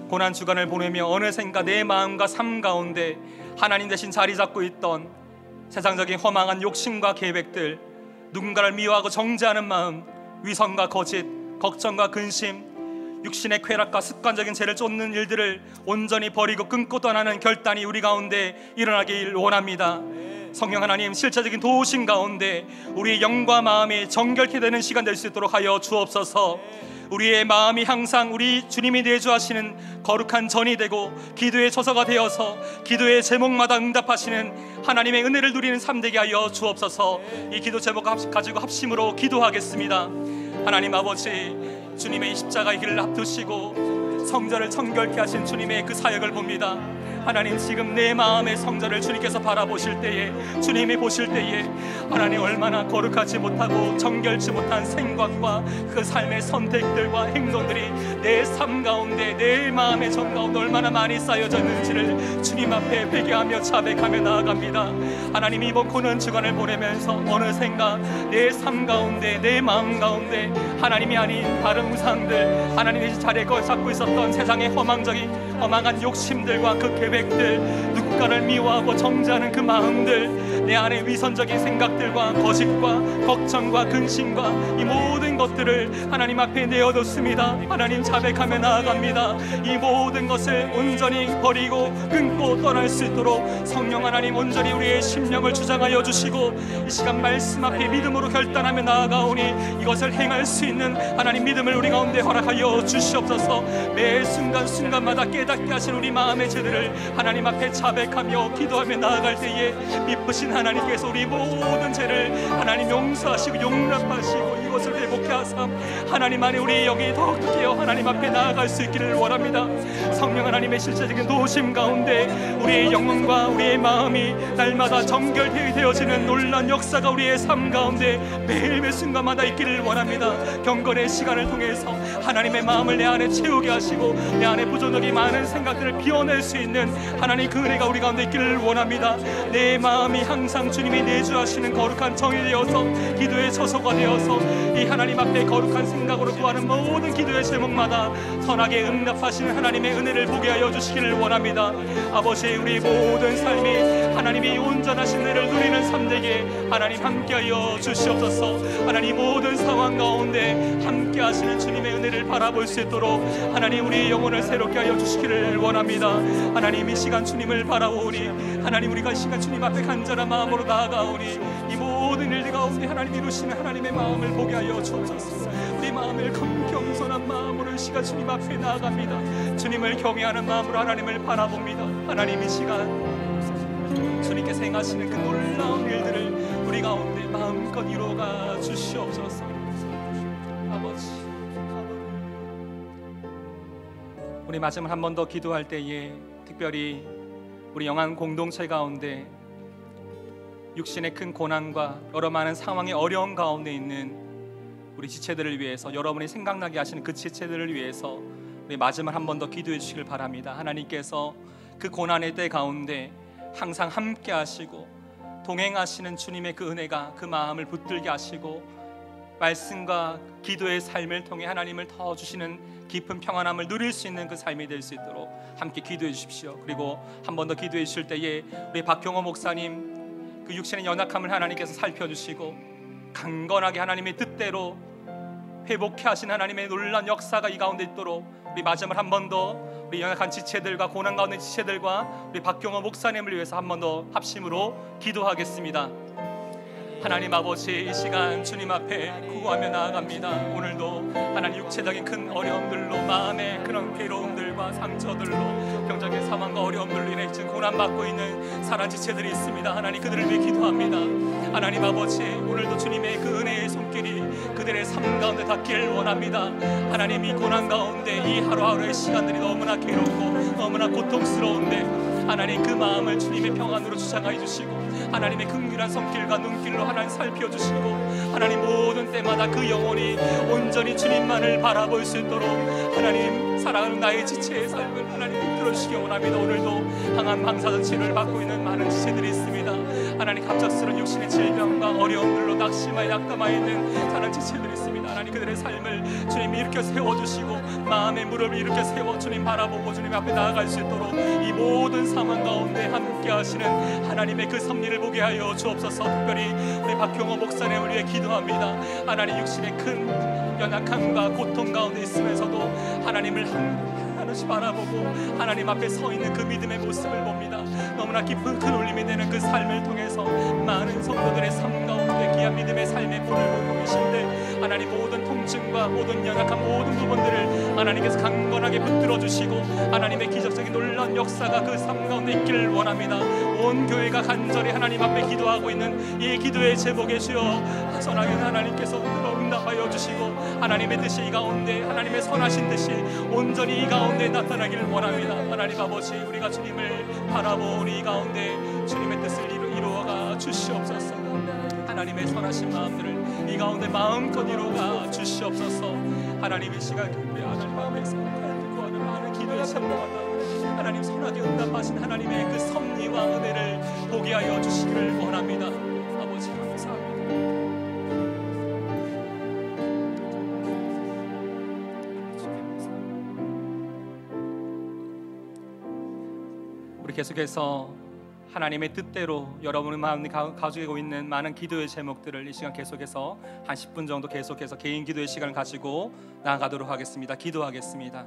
고난 주간을 보내며 어느샌가 내 마음과 삶 가운데 하나님 대신 자리 잡고 있던 세상적인 허망한 욕심과 계획들, 누군가를 미워하고 정죄하는 마음, 위선과 거짓, 걱정과 근심, 육신의 쾌락과 습관적인 죄를 쫓는 일들을 온전히 버리고 끊고 떠나는 결단이 우리 가운데 일어나길 원합니다. 성령 하나님, 실제적인 도우심 가운데 우리의 영과 마음이 정결케 되는 시간 될 수 있도록 하여 주옵소서. 우리의 마음이 항상 우리 주님이 내주하시는 거룩한 전이 되고 기도의 처소가 되어서 기도의 제목마다 응답하시는 하나님의 은혜를 누리는 삶 되게 하여 주옵소서. 이 기도 제목 가지고 합심으로 기도하겠습니다. 하나님 아버지, 주님의 십자가의 길을 앞두시고 성전을 청결케 하신 주님의 그 사역을 봅니다. 하나님, 지금 내 마음의 성전을 주님께서 바라보실 때에, 주님이 보실 때에 하나님 얼마나 거룩하지 못하고 정결치 못한 생각과 그 삶의 선택들과 행동들이 내 삶 가운데, 내 마음의 정 가운데 얼마나 많이 쌓여져 있는지를 주님 앞에 회개하며 자백하며 나아갑니다. 하나님, 이번 고난 주간을 보내면서 어느샌가 내 삶 가운데, 내 마음 가운데 하나님이 아닌 다른 우상들, 하나님의 자리에 잡고 있었던 세상의 허망한 욕심들과 그 계획들, 누군가를 미워하고 정죄하는 그 마음들, 내 안에 위선적인 생각들과 거짓과 걱정과 근심과 이 모든 것들을 하나님 앞에 내어놓습니다. 하나님, 자백하며 나아갑니다. 이 모든 것을 온전히 버리고 끊고 떠날 수 있도록 성령 하나님 온전히 우리의 심령을 주장하여 주시고, 이 시간 말씀 앞에 믿음으로 결단하며 나아가오니 이것을 행할 수 있는 하나님 믿음을 우리 가운데 허락하여 주시옵소서. 매 순간순간마다 깨닫게 하신 우리 마음의 죄들을 하나님 앞에 자백하며 기도하며 나아갈 때에 미쁘신 하나님께서 우리 모든 죄를 하나님 용서하시고 용납하시고 이것을 회복해 하사 하나님 안에 우리의 영이 더욱 깨어 하나님 앞에 나아갈 수 있기를 원합니다. 성령 하나님의 실제적인 도우심 가운데 우리의 영혼과 우리의 마음이 날마다 정결되어지는 놀라운 역사가 우리의 삶 가운데 매일매 순간마다 있기를 원합니다. 경건의 시간을 통해서 하나님의 마음을 내 안에 채우게 하시고 내 안에 부조적인 많은 생각들을 비워낼 수 있는 하나님 그 은혜가 우리 가운데 있기를 원합니다. 내 마음이 항상 주님이 내주하시는 거룩한 정이 되어서 기도의 처소가 되어서 이 하나님 앞에 거룩한 생각으로 구하는 모든 기도의 제목마다 선하게 응답하시는 하나님의 은혜를 보게 하여 주시기를 원합니다. 아버지, 우리 모든 삶이 하나님이 온전하신 은혜를 누리는 삶 되게 하나님 함께하여 주시옵소서. 하나님 모든 상황 가운데 함께 하시는 주님의 은혜를 바라볼 수 있도록 하나님 우리의 영혼을 새롭게 하여 주시기를 원합니다. 하나님, 이 시간 주님을 바라오니 하나님 우리가 이 시간 주님 앞에 간절한 마음으로 나아가오니 이 모든 일 가운데 하나님 이루시는 하나님의 마음을 보게 하여 주옵소서. 우리 마음을 겸손한 마음으로 이 시간 주님 앞에 나아갑니다. 주님을 경외하는 마음으로 하나님을 바라봅니다. 하나님, 이 시간 주님께서 행하시는 그 놀라운 일들을 우리 가운데 마음껏 이루어가 주시옵소서. 아버지, 우리 마지막 한 번 더 기도할 때에 특별히 우리 영안 공동체 가운데 육신의 큰 고난과 여러 많은 상황의 어려움 가운데 있는 우리 지체들을 위해서, 여러분이 생각나게 하시는 그 지체들을 위해서 우리 마지막 한 번 더 기도해 주시길 바랍니다. 하나님께서 그 고난의 때 가운데 항상 함께 하시고 동행하시는 주님의 그 은혜가 그 마음을 붙들게 하시고 말씀과 기도의 삶을 통해 하나님을 더 주시는 깊은 평안함을 누릴 수 있는 그 삶이 될 수 있도록 함께 기도해 주십시오. 그리고 한 번 더 기도해 주실 때에 우리 박경호 목사님 그 육신의 연약함을 하나님께서 살펴주시고 강건하게 하나님의 뜻대로 회복해 하신 하나님의 놀라운 역사가 이 가운데 있도록 우리 마지막 한 번 더 우리 연약한 지체들과 고난 가운데 지체들과 우리 박경호 목사님을 위해서 한 번 더 합심으로 기도하겠습니다. 하나님 아버지, 이 시간 주님 앞에 구하며 나아갑니다. 오늘도 하나님 육체적인 큰 어려움들로, 마음의 그런 괴로움들과 상처들로, 병적인 상황과 어려움들로 인해 지금 고난받고 있는 사랑 지체들이 있습니다. 하나님 그들을 위해 기도합니다. 하나님 아버지, 오늘도 주님의 그 은혜의 손길이 그들의 삶 가운데 닿기를 원합니다. 하나님 이 고난 가운데 이 하루하루의 시간들이 너무나 괴롭고 너무나 고통스러운데 하나님 그 마음을 주님의 평안으로 주장하여 주시고 하나님의 긍휼한 손길과 눈길로 하나님 살펴주시고 하나님 모든 때마다 그 영혼이 온전히 주님만을 바라볼 수 있도록 하나님 사랑하는 나의 지체의 삶을 하나님 들어주시기 원합니다. 오늘도 항암 방사선 치료를 받고 있는 많은 지체들이 있습니다. 하나님 갑작스러운 육신의 질병과 어려움들로 낙심하여 낙담하여 있는 다른 지체들이 있습니다. 하나님 그들의 삶을 주님이 일으켜 세워주시고 마음의 무릎을 일으켜 세워 주님 바라보고 주님 앞에 나아갈 수 있도록 이 모든 상황 가운데 함께 하시는 하나님의 그 섭리를 보게 하여 주옵소서. 특별히 우리 박경호 목사님을 위해 기도합니다. 하나님 육신의 큰 연약함과 고통 가운데 있으면서도 하나님을 하나씩 바라보고 하나님 앞에 서 있는 그 믿음의 모습을 봅니다. 너무나 깊은 큰 울림이 되는 그 삶을 통해서 많은 성도들의 삶 가운데 귀한 믿음의 삶의 본을 보고 계신데 하나님 모든 통증과 모든 연약한 모든 부분들을 하나님께서 강건하게 붙들어 주시고 하나님의 기적적인 놀라운 역사가 그 삶 가운데 있기를 원합니다. 온 교회가 간절히 하나님 앞에 기도하고 있는 이 기도의 제목에 주여 선하게 하나님께서 응답하여 주시고 하나님의 뜻이 이 가운데 하나님의 선하신 뜻이 온전히 이 가운데 나타나기를 원합니다. 하나님 아버지, 우리가 주님을 바라보니 이 가운데 주님의 뜻을 이루어가 주시옵소서. 하나님의 선하신 마음들을 이 가운데 마음껏 이루어가 주시옵소서. 하나님의 시간 우리 하나님 앞에서 구하는 많은 기도의 제목마다 하나님 선하게 응답하신 하나님의 그 섭리와 은혜를 보게 하여 주시기를 원합니다. 아버지 감사합니다. 우리 계속해서 하나님의 뜻대로 여러분의 마음이 가지고 있는 많은 기도의 제목들을 이 시간 계속해서 한 10분 정도 계속해서 개인 기도의 시간을 가지고 나아가도록 하겠습니다. 기도하겠습니다.